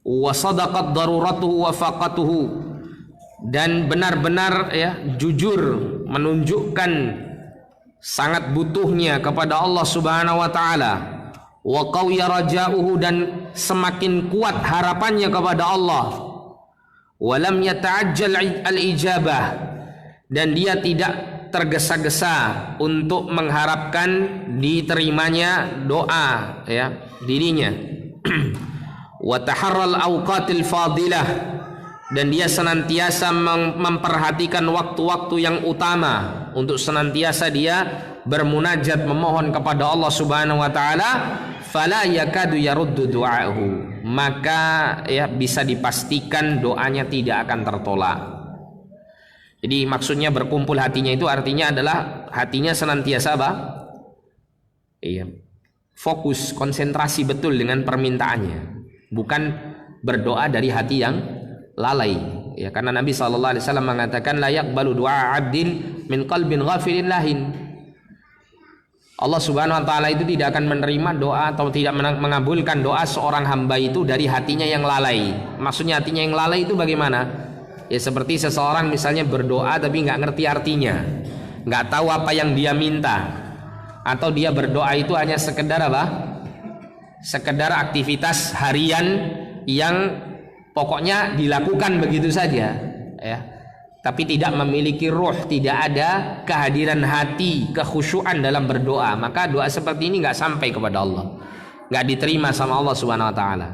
wa sadaqat daruratuhu wa faqatuhu, dan benar-benar jujur menunjukkan sangat butuhnya kepada Allah Subhanahu wa taala, wa qawiya raja'uhu, dan semakin kuat harapannya kepada Allah, wa lam yata'ajjal al-ijabah, dan dia tidak tergesa-gesa untuk mengharapkan diterimanya doa dirinya, wa taharral awqatil fadilah, dan dia senantiasa memperhatikan waktu-waktu yang utama untuk senantiasa dia bermunajat memohon kepada Allah Subhanahu wa taala, fala yakadu yaruddu du'ahu, maka bisa dipastikan doanya tidak akan tertolak. Jadi maksudnya berkumpul hatinya itu artinya adalah hatinya senantiasa fokus, konsentrasi betul dengan permintaannya, bukan berdoa dari hati yang lalai. Karena Nabi sallallahu alaihi wasallam mengatakan la yaqbalu du'a 'abdin min qalbin ghafilin lahin. Allah Subhanahu wa taala itu tidak akan menerima doa atau tidak mengabulkan doa seorang hamba itu dari hatinya yang lalai. Maksudnya hatinya yang lalai itu bagaimana? Seperti seseorang misalnya berdoa tapi nggak ngerti artinya, nggak tahu apa yang dia minta, atau dia berdoa itu hanya sekedar sekedar aktivitas harian yang pokoknya dilakukan begitu saja tapi tidak memiliki ruh, tidak ada kehadiran hati, kekhusyuan dalam berdoa, maka doa seperti ini nggak sampai kepada Allah, nggak diterima sama Allah Subhanahu wa taala.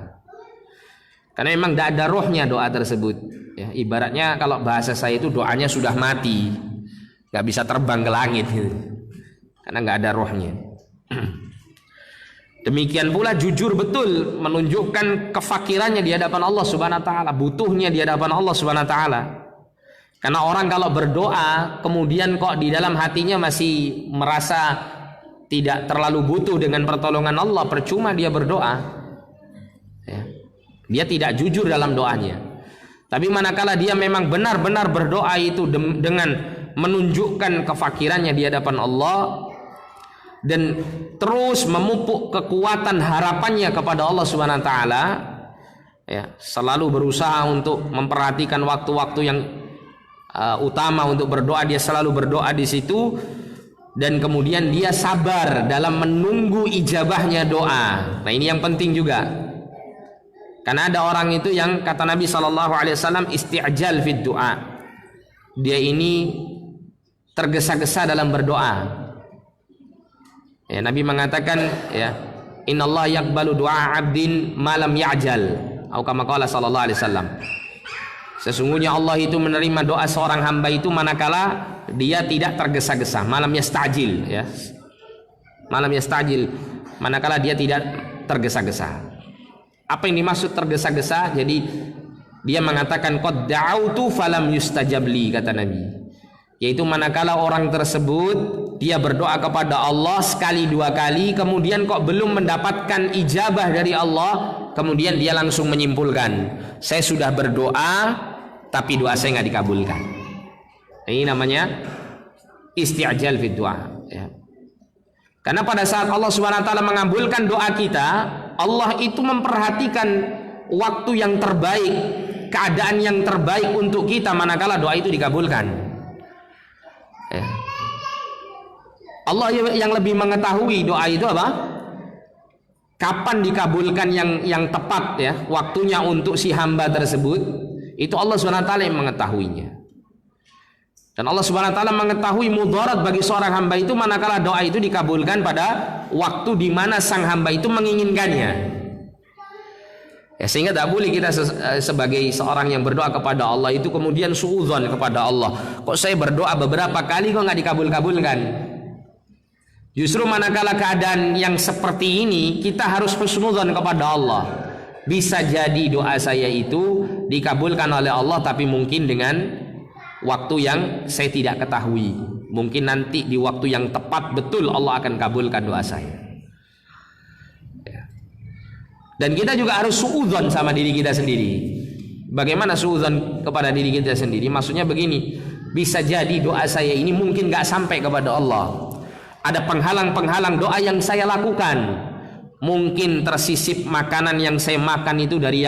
Karena memang tidak ada rohnya doa tersebut. Ibaratnya kalau bahasa saya itu doanya sudah mati, nggak bisa terbang ke langit karena nggak ada rohnya. Demikian pula jujur betul menunjukkan kefakirannya di hadapan Allah Subhanahu wa taala, butuhnya di hadapan Allah Subhanahu wa taala. Karena orang kalau berdoa kemudian kok di dalam hatinya masih merasa tidak terlalu butuh dengan pertolongan Allah, percuma dia berdoa. Dia tidak jujur dalam doanya. Tapi manakala dia memang benar-benar berdoa itu dengan menunjukkan kefakirannya di hadapan Allah dan terus memupuk kekuatan harapannya kepada Allah Subhanahu wa taala, selalu berusaha untuk memperhatikan waktu-waktu yang utama untuk berdoa, dia selalu berdoa di situ, dan kemudian dia sabar dalam menunggu ijabahnya doa. Nah ini yang penting juga, karena ada orang itu yang kata Nabi SAW isti'jal fid doa, dia ini tergesa-gesa dalam berdoa. Ya, Nabi mengatakan ya, innallaha yaqbalu du'a 'abdin ma lam ya'jal, atau kama qala sallallahu alaihi wasallam. Sesungguhnya Allah itu menerima doa seorang hamba itu manakala dia tidak tergesa-gesa, malam yastajil ya. Malam yastajil, manakala dia tidak tergesa-gesa. Apa yang dimaksud tergesa-gesa? Jadi dia mengatakan qad da'autu falam yustajab li, kata Nabi. Yaitu manakala orang tersebut dia berdoa kepada Allah sekali dua kali, kemudian kok belum mendapatkan ijabah dari Allah, kemudian dia langsung menyimpulkan, saya sudah berdoa tapi doa saya nggak dikabulkan. Ini namanya isti'jal fid du'a ya. Karena pada saat Allah Subhanahu wa taala mengabulkan doa kita, Allah itu memperhatikan waktu yang terbaik, keadaan yang terbaik untuk kita manakala doa itu dikabulkan. Ya. Allah yang lebih mengetahui doa itu apa? Kapan dikabulkan yang tepat ya, waktunya untuk si hamba tersebut, itu Allah SWT yang mengetahuinya. Dan Allah SWT mengetahui mudarat bagi seorang hamba itu manakala doa itu dikabulkan pada waktu di mana sang hamba itu menginginkannya. Ya, sehingga tak boleh kita sebagai seorang yang berdoa kepada Allah itu kemudian suudzon kepada Allah. Kok saya berdoa beberapa kali kok nggak dikabul-kabulkan? Justru manakala keadaan yang seperti ini, kita harus husnudzon kepada Allah. Bisa jadi doa saya itu dikabulkan oleh Allah, tapi mungkin dengan waktu yang saya tidak ketahui. Mungkin nanti di waktu yang tepat betul Allah akan kabulkan doa saya. Dan kita juga harus suudzon sama diri kita sendiri. Bagaimana suudzon kepada diri kita sendiri? Maksudnya begini, bisa jadi doa saya ini mungkin gak sampai kepada Allah. Ada penghalang-penghalang doa yang saya lakukan. Mungkin tersisip makanan yang saya makan itu dari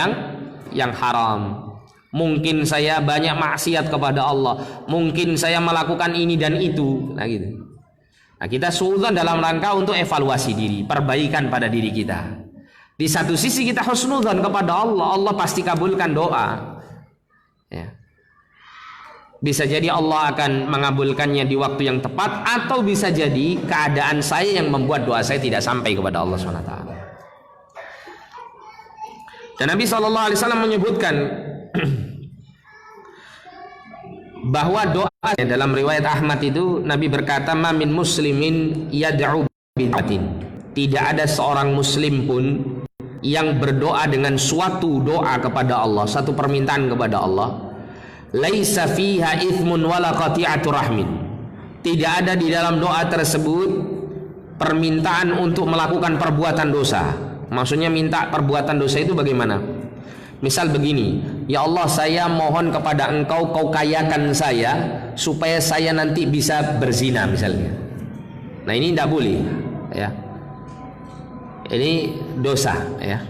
yang haram. Mungkin saya banyak maksiat kepada Allah. Mungkin saya melakukan ini dan itu. Nah gitu. Nah kita suudzon dalam rangka untuk evaluasi diri, perbaikan pada diri kita. Di satu sisi kita husnudzon kepada Allah, Allah pasti kabulkan doa. Ya. Bisa jadi Allah akan mengabulkannya di waktu yang tepat, atau bisa jadi keadaan saya yang membuat doa saya tidak sampai kepada Allah SWT. Dan Nabi SAW menyebutkan bahwa doa dalam riwayat Ahmad itu Nabi berkata, "Ma min muslimin yad'u bid'atin." Tidak ada seorang muslim pun yang berdoa dengan suatu doa kepada Allah, satu permintaan kepada Allah, laisa fiha ithmun wala qati'atu rahmin. Tidak ada di dalam doa tersebut permintaan untuk melakukan perbuatan dosa. Maksudnya minta perbuatan dosa itu bagaimana? Misal begini, ya Allah saya mohon kepada engkau, kau kayakan saya supaya saya nanti bisa berzina misalnya. Nah ini tidak boleh ya. Ini dosa ya.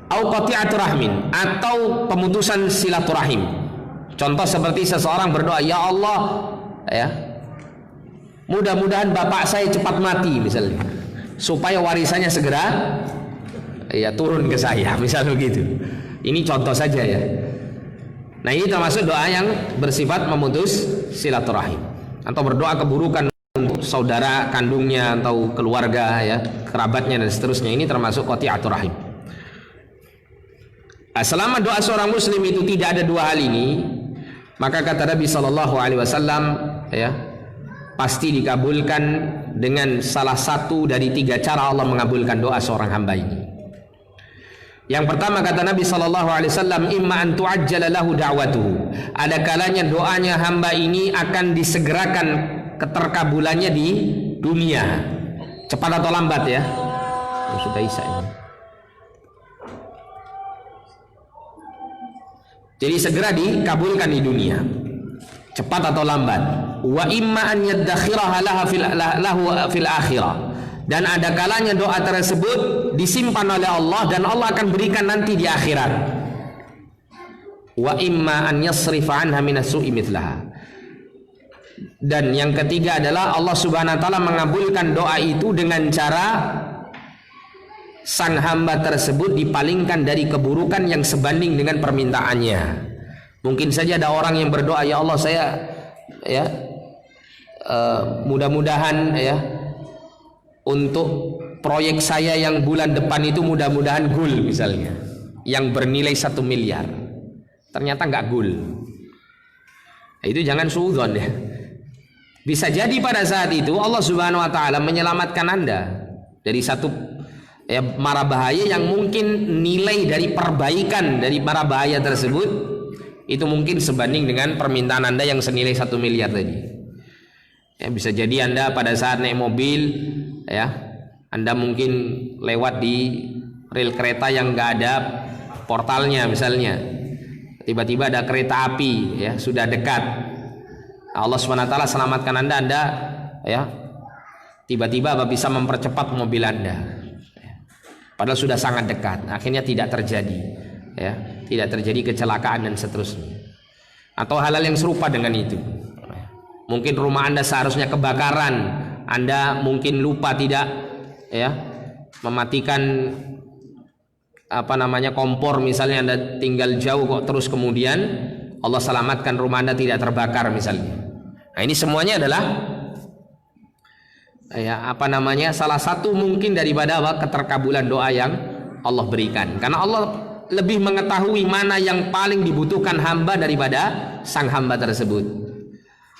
Au qati'atu rahmin, atau pemutusan silaturahim. Contoh seperti seseorang berdoa, ya Allah ya, mudah-mudahan bapak saya cepat mati misalnya, supaya warisannya segera ya turun ke saya, misal begitu. Ini contoh saja ya. Nah ini termasuk doa yang bersifat memutus silaturahim, atau berdoa keburukan untuk saudara kandungnya atau keluarga ya, kerabatnya dan seterusnya. Ini termasuk qati'atur rahim. Selama doa seorang muslim itu tidak ada dua hal ini, maka kata Nabi SAW ya, pasti dikabulkan dengan salah satu dari tiga cara Allah mengabulkan doa seorang hamba ini. Yang pertama kata Nabi SAW, imma an tu'ajjala lahu da'watuhu. Ada kalanya doanya hamba ini akan disegerakan keterkabulannya di dunia, cepat atau lambat ya. Sudah Isya ini. Jadi segera dikabulkan di dunia, cepat atau lambat. Wa imma an yaddakhiraha lahu fil akhirah. Dan ada kalanya doa tersebut disimpan oleh Allah dan Allah akan berikan nanti di akhirat. wa imma an yasrifa anha minasu'i mithlaha. Dan yang ketiga adalah Allah Subhanahu wa taala mengabulkan doa itu dengan cara sang hamba tersebut dipalingkan dari keburukan yang sebanding dengan permintaannya. Mungkin saja ada orang yang berdoa, ya Allah saya ya mudah-mudahan ya untuk proyek saya yang bulan depan itu mudah-mudahan gul misalnya, yang bernilai 1 miliar, ternyata nggak gul. Nah, itu jangan suudzon ya. Bisa jadi pada saat itu Allah Subhanahu wa taala menyelamatkan Anda dari satu mara bahaya yang mungkin nilai dari perbaikan dari mara bahaya tersebut itu mungkin sebanding dengan permintaan Anda yang senilai 1 miliar tadi. Ya, bisa jadi Anda pada saat naik mobil ya, Anda mungkin lewat di rel kereta yang nggak ada portalnya misalnya. Tiba-tiba ada kereta api ya, sudah dekat. Allah SWT selamatkan Anda ya tiba-tiba bisa mempercepat mobil Anda, padahal sudah sangat dekat. Akhirnya tidak terjadi ya, tidak terjadi kecelakaan dan seterusnya, atau hal-hal yang serupa dengan itu. Mungkin rumah Anda seharusnya kebakaran, Anda mungkin lupa tidak ya mematikan kompor misalnya, Anda tinggal jauh kok terus kemudian Allah selamatkan rumah Anda tidak terbakar misalnya. Nah, ini semuanya adalah salah satu mungkin daripada keterkabulan doa yang Allah berikan. Karena Allah lebih mengetahui mana yang paling dibutuhkan hamba daripada sang hamba tersebut.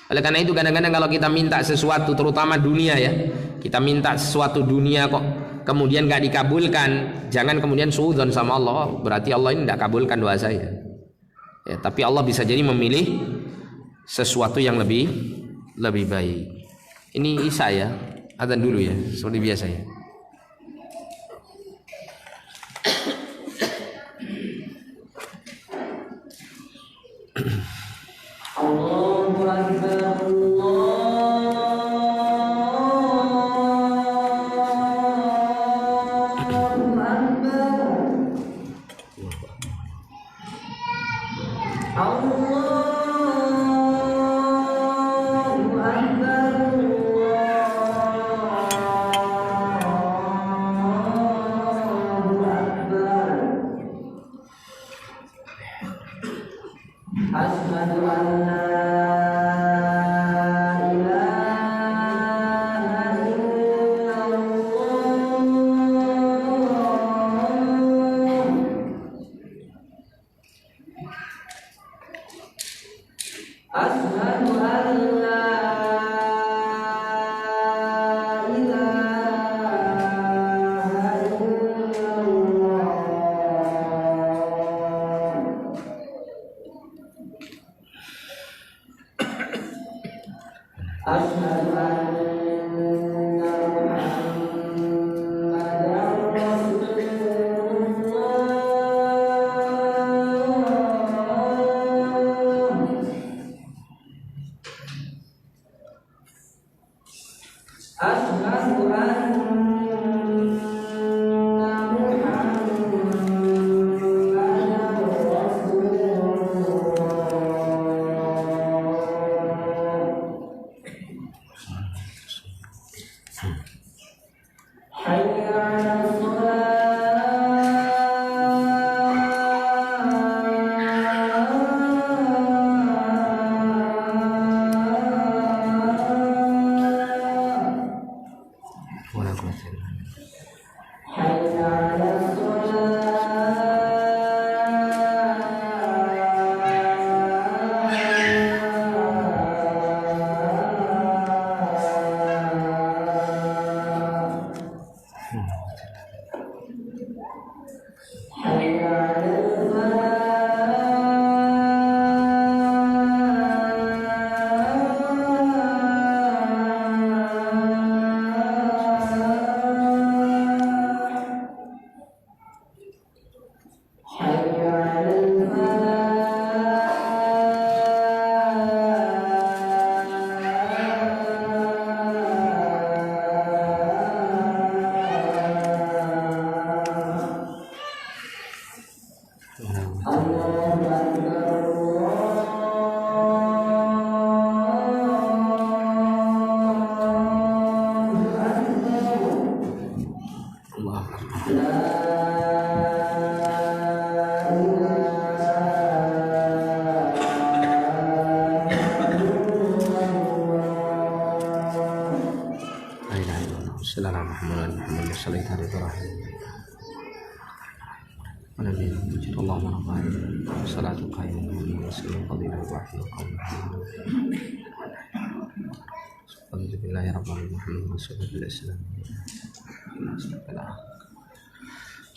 Oleh karena itu kadang-kadang kalau kita minta sesuatu, terutama dunia ya, kita minta sesuatu dunia kok kemudian gak dikabulkan, jangan kemudian suudzon sama Allah, berarti Allah ini tidak kabulkan doa saya. Ya, tapi Allah bisa jadi memilih sesuatu yang lebih baik. Ini Isa ya, adzan dulu ya, seperti biasa ya. Allahu Akbar,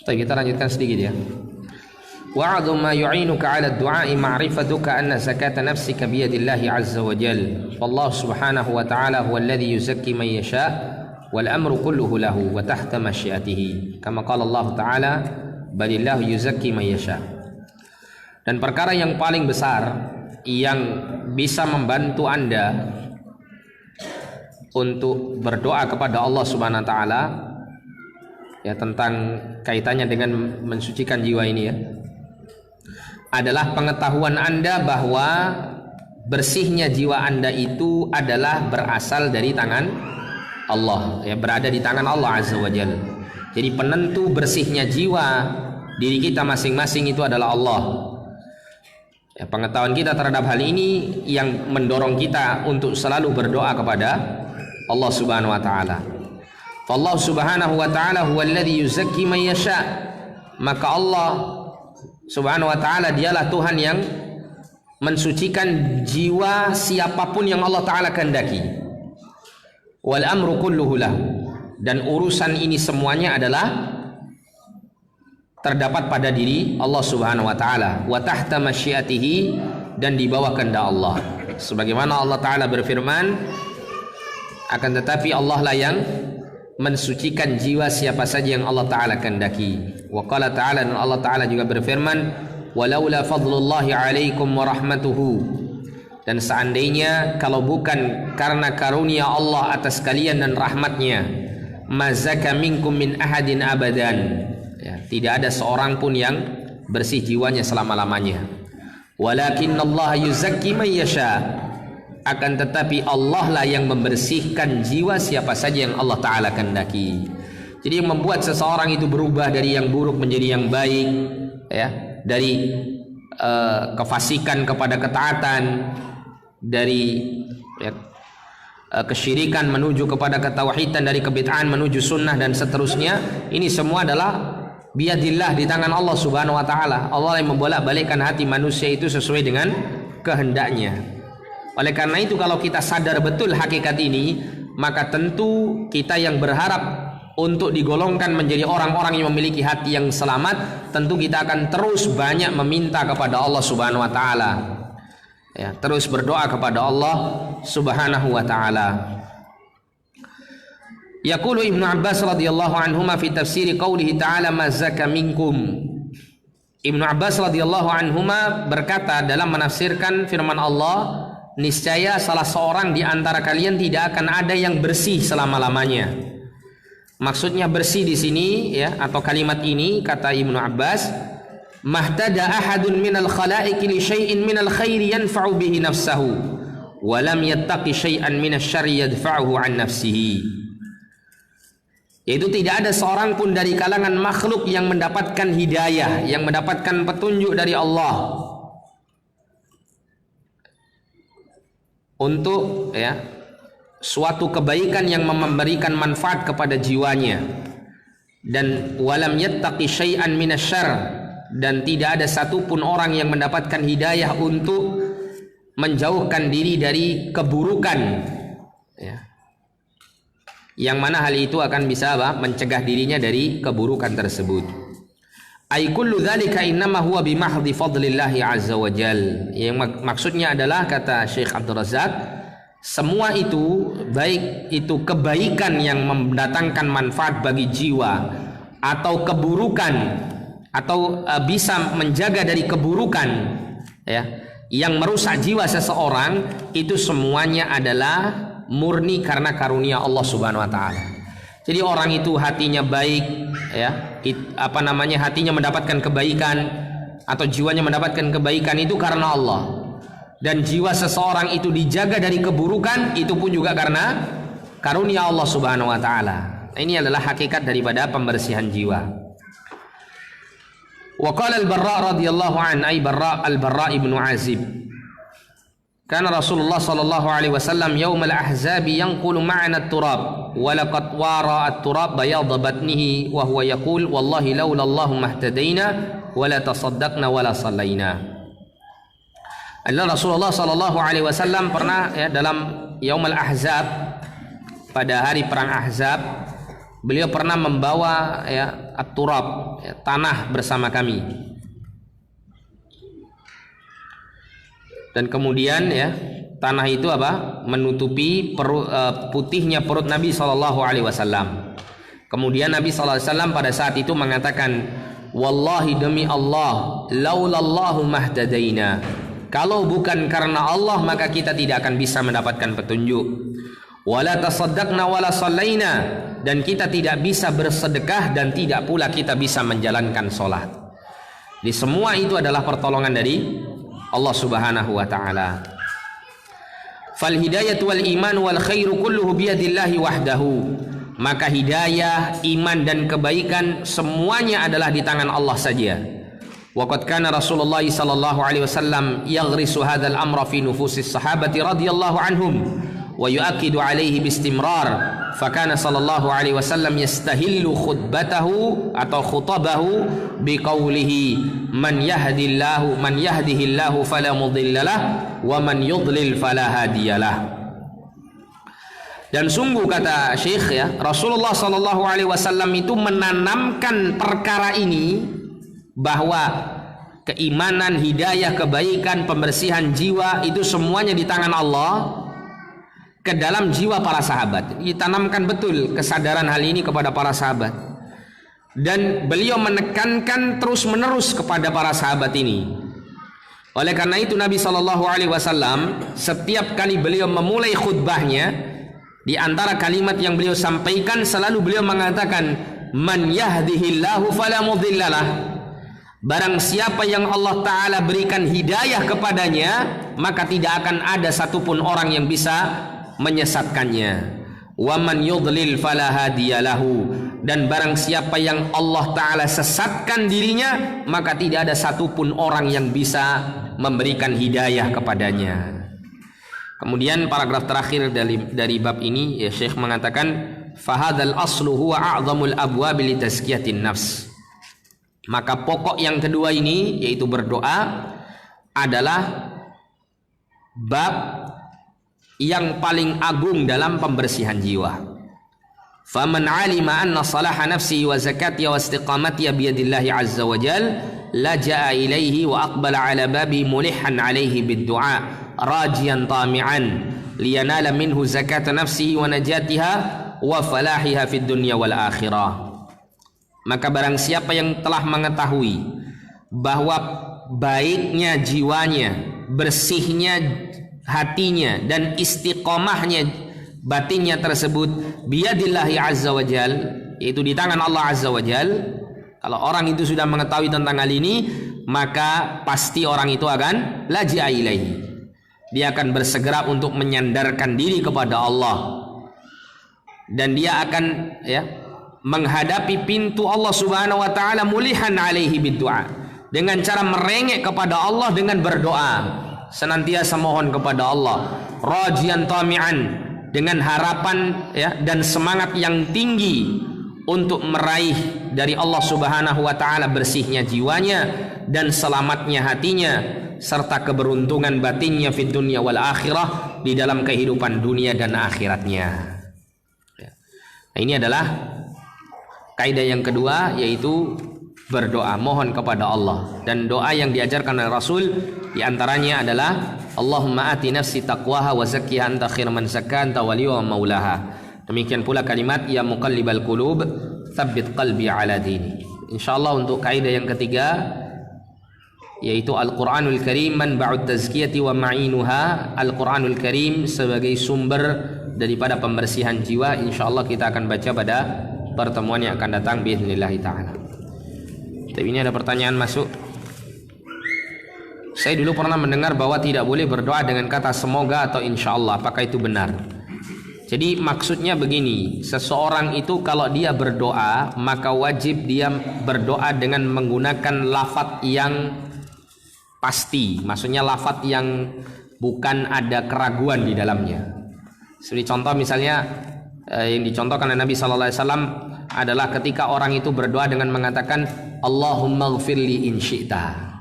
Kita lanjutkan sedikit ya. Wa'adhu ma yu'inuka 'ala ad-du'a'i ma'rifatuka anna zakata nafsika biyadillahi 'azza wa jalla. Wallahu subhanahu wa ta'ala huwa alladhi yuzakki man yasha' wal amru kulluhu lahu wa tahta masyiatihi. Kama qala Allah ta'ala balillahu yuzakki man yasha'. Dan perkara yang paling besar yang bisa membantu Anda untuk berdoa kepada Allah Subhanahu wa taala ya, tentang kaitannya dengan mensucikan jiwa ini ya, adalah pengetahuan Anda bahwa bersihnya jiwa Anda itu adalah berasal dari tangan Allah ya, berada di tangan Allah Azza wa Jalla. Jadi penentu bersihnya jiwa diri kita masing-masing itu adalah Allah. Ya, pengetahuan kita terhadap hal ini yang mendorong kita untuk selalu berdoa kepada Allah Subhanahu wa taala. Allah Subhanahu wa taala huwallazi yuzakki man yasha. Maka Allah Subhanahu wa taala dialah Tuhan yang mensucikan jiwa siapapun yang Allah taala kehendaki. Wal amru kulluhu lahu. Dan urusan ini semuanya adalah terdapat pada diri Allah Subhanahu wa taala, wa tahta masyiatihi, dan di bawah kehendak Allah. Sebagaimana Allah taala berfirman, akan tetapi Allah lah yang mensucikan jiwa siapa saja yang Allah taala kehendaki. Wa qala ta'ala, dan Allah taala juga berfirman, walaula fadlullahi 'alaikum wa rahmatuhu. Dan seandainya kalau bukan karena karunia Allah atas kalian dan rahmatnya, mazaka minkum min ahadin abadan. Ya, tidak ada seorang pun yang bersih jiwanya selama-lamanya. Walakinnallaha yuzakki man yasha. Akan tetapi Allah lah yang membersihkan jiwa siapa saja yang Allah taala kehendaki. Jadi yang membuat seseorang itu berubah dari yang buruk menjadi yang baik ya, dari kefasikan kepada ketaatan, dari ya, kesyirikan menuju kepada ketauhidan, dari kebid'ahan menuju sunnah dan seterusnya. Ini semua adalah biadillah, di tangan Allah Subhanahu wa taala. Allah yang membolak-balikkan hati manusia itu sesuai dengan kehendaknya. Oleh karena itu kalau kita sadar betul hakikat ini, maka tentu kita yang berharap untuk digolongkan menjadi orang-orang yang memiliki hati yang selamat, tentu kita akan terus banyak meminta kepada Allah Subhanahu wa taala. Ya, terus berdoa kepada Allah Subhanahu wa taala. Yaqulu Ibnu Abbas radhiyallahu anhuma fi tafsir qaulihi ta'ala ma zaka minkum. Ibnu Abbas radhiyallahu anhuma berkata dalam menafsirkan firman Allah, niscaya salah seorang di antara kalian tidak akan ada yang bersih selama-lamanya. Maksudnya bersih di sini ya, atau kalimat ini kata Ibnu Abbas, mahtada ahadun minal khalaiqi li syai'in minal khairi yanfa'u bihi nafsahu wa lam yattaqi syai'an minasyarri yadfa'uhu an nafsihi. Yaitu tidak ada seorang pun dari kalangan makhluk yang mendapatkan hidayah, yang mendapatkan petunjuk dari Allah untuk ya suatu kebaikan yang memberikan manfaat kepada jiwanya, dan walam yattaqi syai'an minasyarr, dan tidak ada satupun orang yang mendapatkan hidayah untuk menjauhkan diri dari keburukan ya, yang mana hal itu akan bisa mencegah dirinya dari keburukan tersebut. Ai kullu dzalika innama huwa bimahdhi fadlillahi azza wa jal. Yang maksudnya adalah, kata Syekh Abdul Razak, semua itu, baik itu kebaikan yang mendatangkan manfaat bagi jiwa atau keburukan, atau bisa menjaga dari keburukan ya, yang merusak jiwa seseorang, itu semuanya adalah murni karena karunia Allah Subhanahu wa taala. Jadi orang itu hatinya baik ya, hatinya mendapatkan kebaikan atau jiwanya mendapatkan kebaikan itu karena Allah. Dan jiwa seseorang itu dijaga dari keburukan, itu pun juga karena karunia Allah Subhanahu wa taala. Ini adalah hakikat daripada pembersihan jiwa. Wa qala al-Barra radhiyallahu an, ay al-Barra ibnu Azib. Kana Rasulullah sallallahu alaihi wasallam yaum al-ahzab yanqulu ma'ana at-turab wa laqad wara at-turab bayad batnihi wa huwa yaqul wallahi laula Allahumma ihtadaina wa la tasaddaqna wa la sallaina. Adalah Rasulullah sallallahu alaihi wasallam pernah dalam yaum al-ahzab, pada hari perang Ahzab, beliau pernah membawa at-turab, tanah bersama kami. Dan kemudian tanah itu menutupi putihnya perut Nabi sallallahu alaihi wasallam. Kemudian Nabi sallallahu alaihi wasallam pada saat itu mengatakan, wallahi demi Allah, laulallahu mahtadaina. Kalau bukan karena Allah maka kita tidak akan bisa mendapatkan petunjuk. Wala tasaddaqna wala sallaina, dan kita tidak bisa bersedekah dan tidak pula kita bisa menjalankan sholat. Di semua itu adalah pertolongan dari Allah Subhanahu wa taala. Fal hidayatu wal iman wal khairu kulluhu biyadillahi wahdahu. Maka hidayah, iman dan kebaikan semuanya adalah di tangan Allah saja. Waqad kana Rasulullah sallallahu alaihi wasallam yaghrisu hadzal amra fi nufusis sahabati radhiyallahu anhum wa yu'akkidu alaihi bistimrar. Fakana sallallahu alaihi wasallam yastahillu khutbatahu atau khutabahu biqaulihi man yahdihillahu fala mudhillalah wa man yudlil fala hadiyalah. Dan sungguh kata Syekh Rasulullah sallallahu alaihi wasallam itu menanamkan perkara ini, bahwa keimanan, hidayah, kebaikan, pembersihan jiwa itu semuanya di tangan Allah, ke dalam jiwa para sahabat. Ditanamkan betul kesadaran hal ini kepada para sahabat, dan beliau menekankan terus menerus kepada para sahabat ini. Oleh karena itu Nabi Shallallahu Alaihi Wasallam setiap kali beliau memulai khutbahnya, di antara kalimat yang beliau sampaikan selalu beliau mengatakan, man yahdihillahu fala mudhillalah. Barang siapa yang Allah Ta'ala berikan hidayah kepadanya, maka tidak akan ada satupun orang yang bisa menyesatkannya. Wa man yudlil fala hadiyalahu. Dan barang siapa yang Allah Ta'ala sesatkan dirinya, maka tidak ada satupun orang yang bisa memberikan hidayah kepadanya. Kemudian paragraf terakhir dari bab ini, Syekh mengatakan, fahadzal aslu huwa a'zamul abwab li tazkiyatin nafs. Maka pokok yang kedua ini, yaitu berdoa, adalah bab yang paling agung dalam pembersihan jiwa. Faman alima anna salaha nafsihi wa zakatihi wa istiqamatihi biyadillahi azza wa jal, laja'a ilaihi wa aqbala ala babi mulihan alaihi bid-du'a rajiyan tami'an liyanala minhu zakata nafsihi wa najatiha wa falahiha fid dunya wal akhirah. Maka barang siapa yang telah mengetahui bahwa baiknya jiwanya, bersihnya hatinya, dan istiqomahnya batinnya tersebut biyadillahi azza wa jal, yaitu di tangan Allah azza wa jal. Kalau orang itu sudah mengetahui tentang hal ini, maka pasti orang itu akan laji'a ilaihi. Dia akan bersegera untuk menyandarkan diri kepada Allah, dan dia akan menghadapi pintu Allah Subhanahu wa taala mulihan alaihi biddu'a, dengan cara merengek kepada Allah dengan berdoa, senantiasa mohon kepada Allah, rajian tami'an, dengan harapan dan semangat yang tinggi untuk meraih dari Allah Subhanahu wa taala bersihnya jiwanya dan selamatnya hatinya, serta keberuntungan batinnya fid dunya wal akhirah, di dalam kehidupan dunia dan akhiratnya. Nah, ini adalah kaidah yang kedua, yaitu berdoa, mohon kepada Allah. Dan doa yang diajarkan oleh Rasul diantaranya adalah Allahumma ati nafsi taqwaha wa zakkiha anta khairu man zakkaha anta waliyuha wa maulaha. Demikian pula kalimat ya muqallibal qulub tsabbit qalbi ala dini. Insyaallah untuk kaidah yang ketiga, yaitu Al-Qur'anul Karim manba'ut tazkiyati wa ma'inuha. Al-Qur'anul Karim sebagai sumber daripada pembersihan jiwa, insyaallah kita akan baca pada pertemuan yang akan datang biidznillah ta'ala. Tapi ini ada pertanyaan masuk. Saya dulu pernah mendengar bahwa tidak boleh berdoa dengan kata semoga atau insyaallah. Apakah itu benar? Jadi maksudnya begini, seseorang itu kalau dia berdoa maka wajib dia berdoa dengan menggunakan lafadz yang pasti. Maksudnya lafadz yang bukan ada keraguan di dalamnya. Seperti contoh misalnya yang dicontohkan oleh Nabi SAW adalah ketika orang itu berdoa dengan mengatakan Allahumma ghfirli in syi'ta.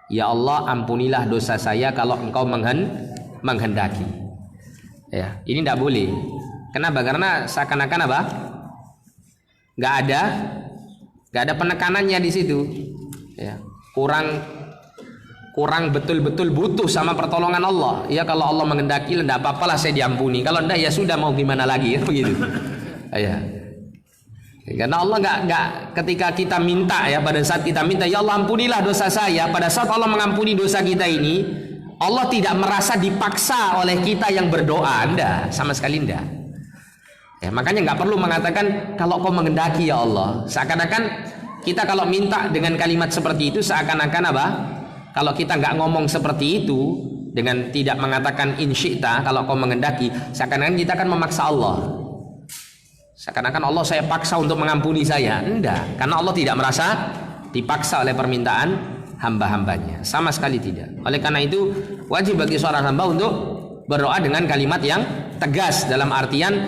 Ya Allah, ampunilah dosa saya kalau engkau menghendaki. Ya, ini tidak boleh. Kenapa? Karena seakan-akan apa? Gak ada penekanannya di situ. Ya, kurang betul-betul butuh sama pertolongan Allah. Ya, kalau Allah menghendaki, tidak apa-apalah saya diampuni. Kalau tidak, ya sudah, mau gimana lagi, ya, begitu. Ya. Karena Allah nggak ketika kita minta, ya, pada saat kita minta ya Allah ampunilah dosa saya, pada saat Allah mengampuni dosa kita ini, Allah tidak merasa dipaksa oleh kita yang berdoa. Anda sama sekali enggak. Ya, makanya nggak perlu mengatakan kalau kau menghendaki ya Allah. Seakan-akan kita kalau minta dengan kalimat seperti itu seakan-akan apa? Kalau kita nggak ngomong seperti itu dengan tidak mengatakan in syi'ta, kalau kau menghendaki, seakan-akan kita akan memaksa Allah. Seakan-akan Allah saya paksa untuk mengampuni saya. Enggak, karena Allah tidak merasa dipaksa oleh permintaan hamba-hambanya, sama sekali tidak. Oleh karena itu wajib bagi seorang hamba untuk berdoa dengan kalimat yang tegas, dalam artian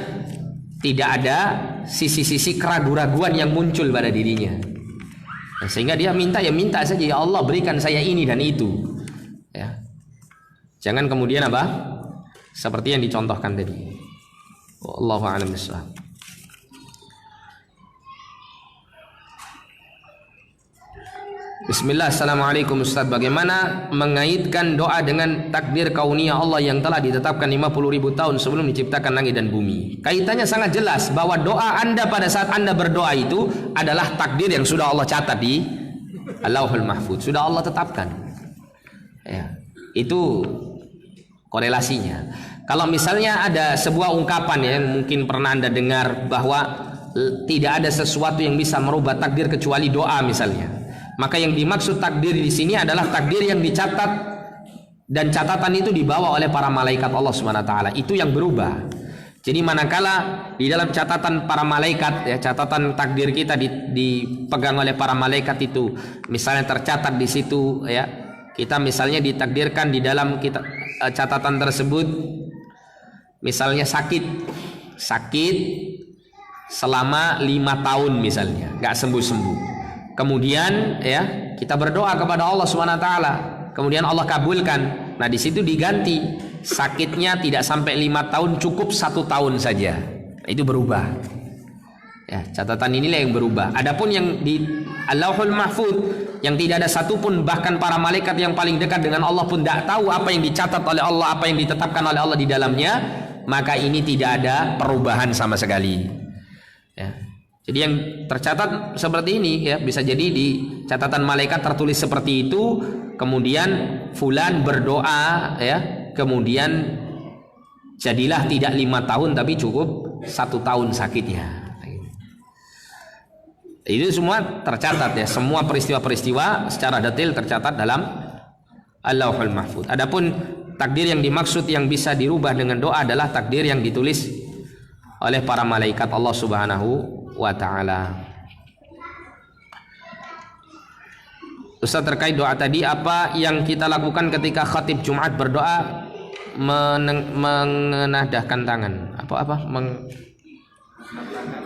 tidak ada sisi-sisi keraguan-raguan yang muncul pada dirinya. Nah, sehingga dia minta ya minta saja, ya Allah berikan saya ini dan itu. Ya. Jangan kemudian apa? Seperti yang dicontohkan tadi. Wallahu a'lam bishawab. Bismillah, assalamualaikum Ustaz. Bagaimana mengaitkan doa dengan takdir kauniyah Allah yang telah ditetapkan 50.000 tahun sebelum diciptakan langit dan bumi? Kaitannya sangat jelas bahwa doa Anda pada saat Anda berdoa itu adalah takdir yang sudah Allah catat di Lauhul Mahfuz, sudah Allah tetapkan. Ya, itu korelasinya. Kalau misalnya ada sebuah ungkapan yang mungkin pernah Anda dengar bahwa tidak ada sesuatu yang bisa merubah takdir kecuali doa misalnya. Maka yang dimaksud takdir di sini adalah takdir yang dicatat dan catatan itu dibawa oleh para malaikat Allah Subhanahu wa taala. Itu yang berubah. Jadi manakala di dalam catatan para malaikat, ya, catatan takdir kita dipegang oleh para malaikat itu, misalnya tercatat di situ, ya, kita misalnya ditakdirkan di dalam kita catatan tersebut, misalnya sakit selama 5 tahun misalnya, nggak sembuh-sembuh. Kemudian ya kita berdoa kepada Allah Subhanahu wa taala, kemudian Allah kabulkan. Nah di situ diganti sakitnya tidak sampai 5 tahun, cukup 1 tahun saja. Nah, itu berubah. Ya, catatan inilah yang berubah. Adapun yang di Lauhul Mahfuz yang tidak ada satupun, bahkan para malaikat yang paling dekat dengan Allah pun tidak tahu apa yang dicatat oleh Allah, apa yang ditetapkan oleh Allah di dalamnya, maka ini tidak ada perubahan sama sekali. Ya. Jadi yang tercatat seperti ini, ya, bisa jadi di catatan malaikat tertulis seperti itu, kemudian fulan berdoa, ya, kemudian jadilah tidak 5 tahun tapi cukup 1 tahun sakitnya. Itu semua tercatat, ya, semua peristiwa-peristiwa secara detail tercatat dalam Lauhul Mahfuz. Adapun takdir yang dimaksud yang bisa dirubah dengan doa adalah takdir yang ditulis oleh para malaikat Allah Subhanahu wa ta'ala. Ustaz, terkait doa tadi, apa yang kita lakukan ketika khatib Jumat berdoa mengenadahkan tangan?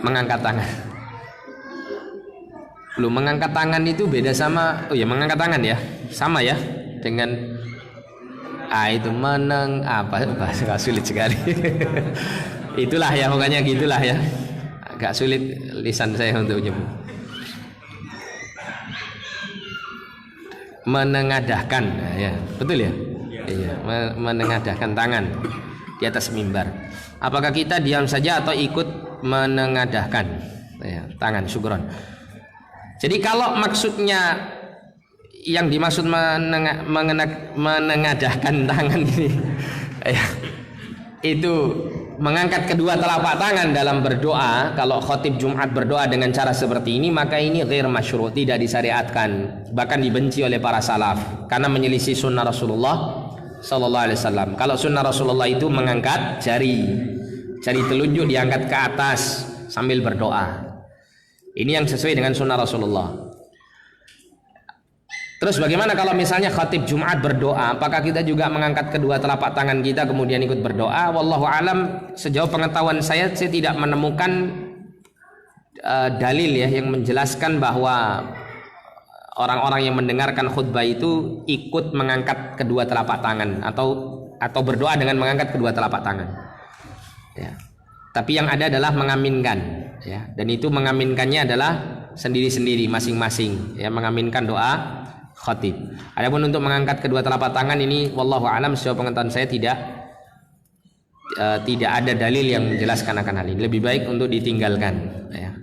Mengangkat tangan. Belum, mengangkat tangan itu beda sama, oh ya, mengangkat tangan ya, sama ya dengan itu bahasa sulit sekali. Itulah ya, pokoknya gitulah ya. Agak sulit lisan saya untuk menyebut. Menengadahkan, ya, betul ya? Iya, menengadahkan tangan di atas mimbar. Apakah kita diam saja atau ikut menengadahkan, ya, tangan? Syukron. Jadi kalau maksudnya yang dimaksud menengadahkan tangan ini, ya, itu mengangkat kedua telapak tangan dalam berdoa. Kalau khatib Jumat berdoa dengan cara seperti ini, maka ini ghair masyru', tidak disyariatkan, bahkan dibenci oleh para salaf karena menyelisih sunnah Rasulullah sallallahu alaihi wasallam. Kalau sunnah Rasulullah itu mengangkat jari. jari telunjuk diangkat ke atas sambil berdoa. Ini yang sesuai dengan sunnah Rasulullah. Terus bagaimana kalau misalnya khatib Jumat berdoa, apakah kita juga mengangkat kedua telapak tangan kita kemudian ikut berdoa? Wallahu alam, sejauh pengetahuan saya tidak menemukan dalil ya yang menjelaskan bahwa orang-orang yang mendengarkan khutbah itu ikut mengangkat kedua telapak tangan atau berdoa dengan mengangkat kedua telapak tangan. Ya. Tapi yang ada adalah mengaminkan, ya. Dan itu mengaminkannya adalah sendiri-sendiri, masing-masing, ya, mengaminkan doa khatib. Adapun untuk mengangkat kedua telapak tangan ini, wallahu alam, sejauh pengetahuan saya tidak ada dalil yang menjelaskan akan hal ini. Lebih baik untuk ditinggalkan, ya.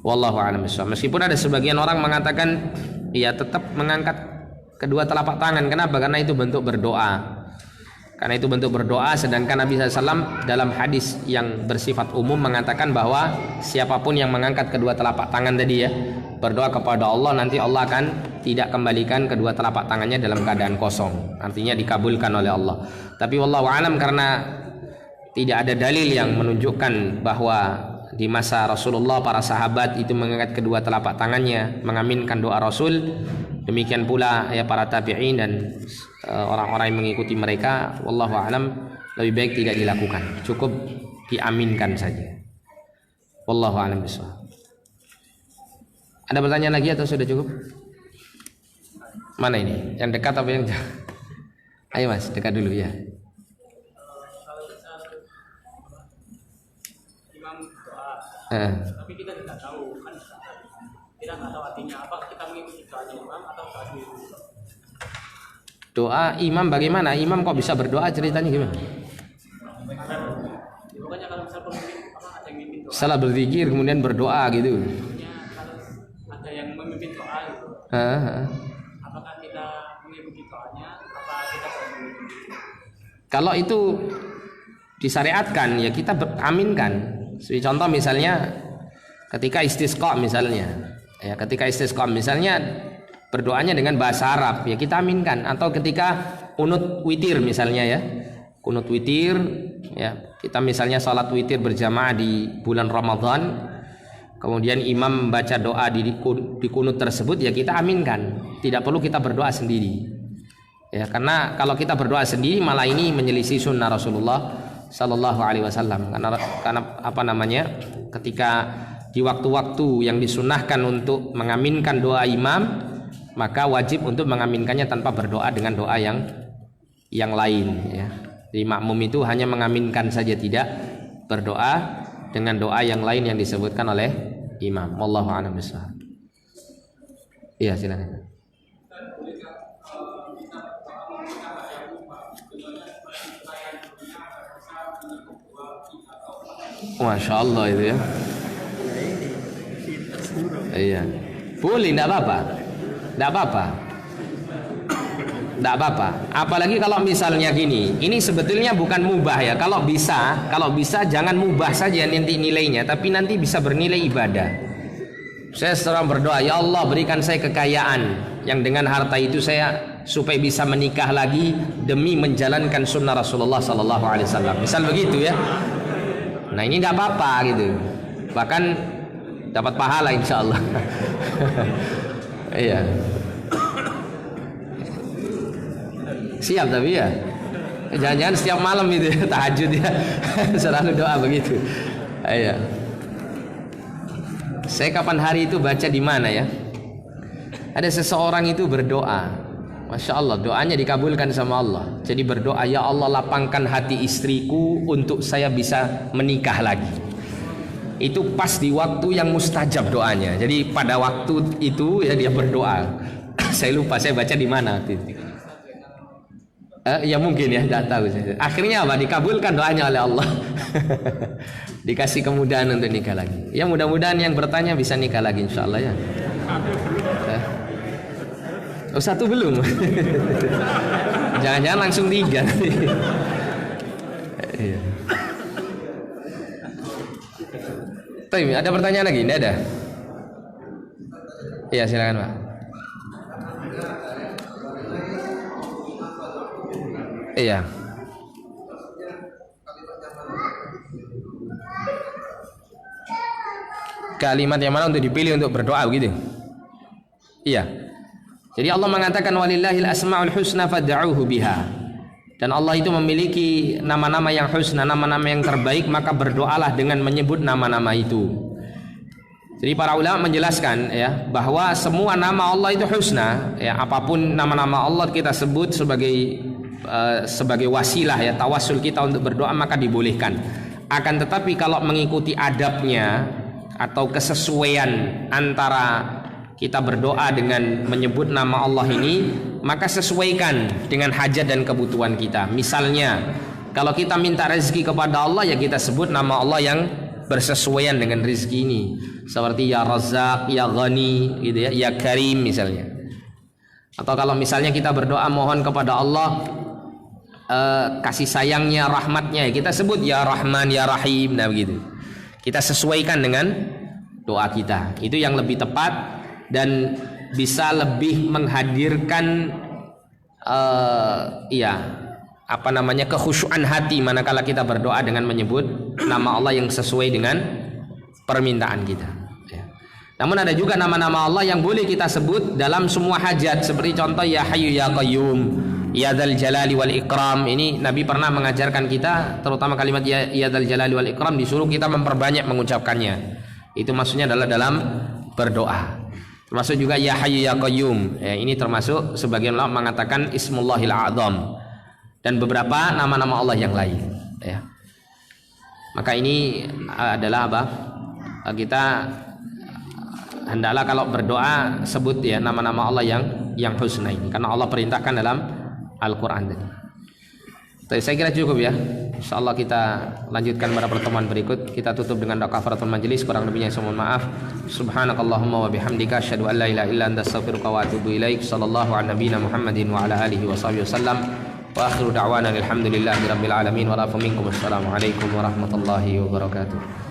Wallahu a'lam bishawab. Meskipun ada sebagian orang mengatakan ya tetap mengangkat kedua telapak tangan. Kenapa? Karena itu bentuk berdoa. Karena itu bentuk berdoa, sedangkan Nabi SAW dalam hadis yang bersifat umum mengatakan bahwa siapapun yang mengangkat kedua telapak tangan tadi ya, berdoa kepada Allah, nanti Allah akan tidak kembalikan kedua telapak tangannya dalam keadaan kosong. Artinya dikabulkan oleh Allah. Tapi wallahu a'lam, karena tidak ada dalil yang menunjukkan bahwa di masa Rasulullah para sahabat itu mengangkat kedua telapak tangannya mengaminkan doa Rasul, demikian pula ya para tabi'in dan orang-orang yang mengikuti mereka, wallahu a'lam, lebih baik tidak dilakukan, cukup diaminkan saja. Wallahu a'lam bishawab. Ada pertanyaan lagi atau sudah cukup? Mana ini? Yang dekat apa yang jauh? Ayo Mas, dekat dulu ya. Tapi kita tidak tahu kan, kita nggak tahu artinya apa, kita mengikuti doa imam atau doa sendiri. Doa imam bagaimana? Imam kok bisa berdoa, ceritanya gimana? Pokoknya kalau misal pemimpin ada yang memimpin doa, Salah berzikir kemudian berdoa gitu. kalau ada yang memimpin doa gitu, apakah kita mengikuti doanya, apa kita harus mengikuti? Kalau itu disyariatkan ya kita aminkan. Contoh misalnya ketika istisqa misalnya, ya ketika istisqa misalnya berdoanya dengan bahasa Arab ya kita aminkan, atau ketika kunut witir misalnya ya, kunut witir ya, kita misalnya salat witir berjamaah di bulan Ramadan, kemudian imam membaca doa di kunut tersebut ya kita aminkan, tidak perlu kita berdoa sendiri ya, karena kalau kita berdoa sendiri malah ini menyelisih sunnah Rasulullah Sallallahu Alaihi Wasallam, karena apa namanya, ketika di waktu-waktu yang disunahkan untuk mengaminkan doa imam, maka wajib untuk mengaminkannya tanpa berdoa dengan doa yang lain ya. Jadi makmum itu hanya mengaminkan saja, tidak berdoa dengan doa yang lain yang disebutkan oleh imam. Wallahu a'lam bishawab. Iya, silakan. Masya Allah itu ya. Iya. Boleh, tidak apa-apa. Tidak apa-apa. Tidak apa-apa. Apalagi kalau misalnya gini, ini sebetulnya bukan mubah ya. Kalau bisa jangan mubah saja nanti nilainya, tapi nanti bisa bernilai ibadah. Saya sekarang berdoa, ya Allah berikan saya kekayaan yang dengan harta itu saya supaya bisa menikah lagi demi menjalankan sunnah Rasulullah Sallallahu Alaihi Wasallam. Misal begitu ya. Nah ini tidak apa-apa gitu, bahkan dapat pahala insya Allah. Iya. Siap tapi ya, jangan-jangan setiap malam itu ya, tahajud ya, selalu doa begitu. Iya. Saya kapan hari itu baca di mana ya? Ada seseorang itu berdoa, Masya Allah, doanya dikabulkan sama Allah. Jadi berdoa, ya Allah lapangkan hati istriku untuk saya bisa menikah lagi. Itu pas di waktu yang mustajab doanya. Jadi pada waktu itu ya dia berdoa. Saya lupa saya baca di mana. Ya mungkin ya, tidak tahu saya. Akhirnya apa? Dikabulkan doanya oleh Allah. Dikasih kemudahan untuk nikah lagi. Ya mudah-mudahan yang bertanya bisa nikah lagi insya Allah ya. Oh satu belum. Jangan-jangan langsung 3. Iya. Ada pertanyaan lagi? Tidak ada. Iya silakan Pak. Iya. kalimat yang mana untuk dipilih untuk berdoa begitu. Iya. Jadi Allah mengatakan walillahil asmaul husna fad'uuhu biha. Dan Allah itu memiliki nama-nama yang husna, nama-nama yang terbaik, maka berdoalah dengan menyebut nama-nama itu. Jadi para ulama menjelaskan ya bahwa semua nama Allah itu husna, ya apapun nama-nama Allah kita sebut sebagai wasilah ya tawassul kita untuk berdoa maka dibolehkan. Akan tetapi kalau mengikuti adabnya atau kesesuaian antara kita berdoa dengan menyebut nama Allah ini, maka sesuaikan dengan hajat dan kebutuhan kita. Misalnya, kalau kita minta rezeki kepada Allah, ya kita sebut nama Allah yang bersesuaian dengan rezeki ini. Seperti ya Razzaq, ya Ghani, gitu ya Karim misalnya. Atau kalau misalnya kita berdoa mohon kepada Allah kasih sayangnya, rahmatnya, kita sebut ya Rahman, ya Rahim, nah begitu. Kita sesuaikan dengan doa kita. Itu yang lebih tepat dan bisa lebih menghadirkan kekhusyuan hati manakala kita berdoa dengan menyebut nama Allah yang sesuai dengan permintaan kita ya. Namun ada juga nama-nama Allah yang boleh kita sebut dalam semua hajat, seperti contoh ya Hayyu ya Qayyum, ya Dzal Jalali wal Ikram. Ini Nabi pernah mengajarkan kita, terutama kalimat ya Dzal Jalali wal Ikram disuruh kita memperbanyak mengucapkannya. Itu maksudnya adalah dalam berdoa. Termasuk juga ya Hayyu ya Qayyum ya, ini termasuk sebagian ulama mengatakan Ismullahil A'zam dan beberapa nama-nama Allah yang lain ya. Maka ini adalah apa? Kita hendaklah kalau berdoa sebut ya nama-nama Allah yang husna ini, karena Allah perintahkan dalam Al-Qur'an tadi. Tapi saya kira cukup ya. Insyaallah kita lanjutkan pada pertemuan berikut. Kita tutup dengan doa kafaratul majelis, kurang lebihnya saya mohon maaf. Subhanakallahumma wa bihamdika asyhadu an la ilaha illa anta astaghfiruka wa atubu ilaik. Sallallahu ala nabiyyina Muhammadin wa ala alihi wa sahbihi wasallam. Wa akhiru da'wana alhamdulillahi rabbil alamin wa la minkum. Assalamualaikum warahmatullahi wabarakatuh.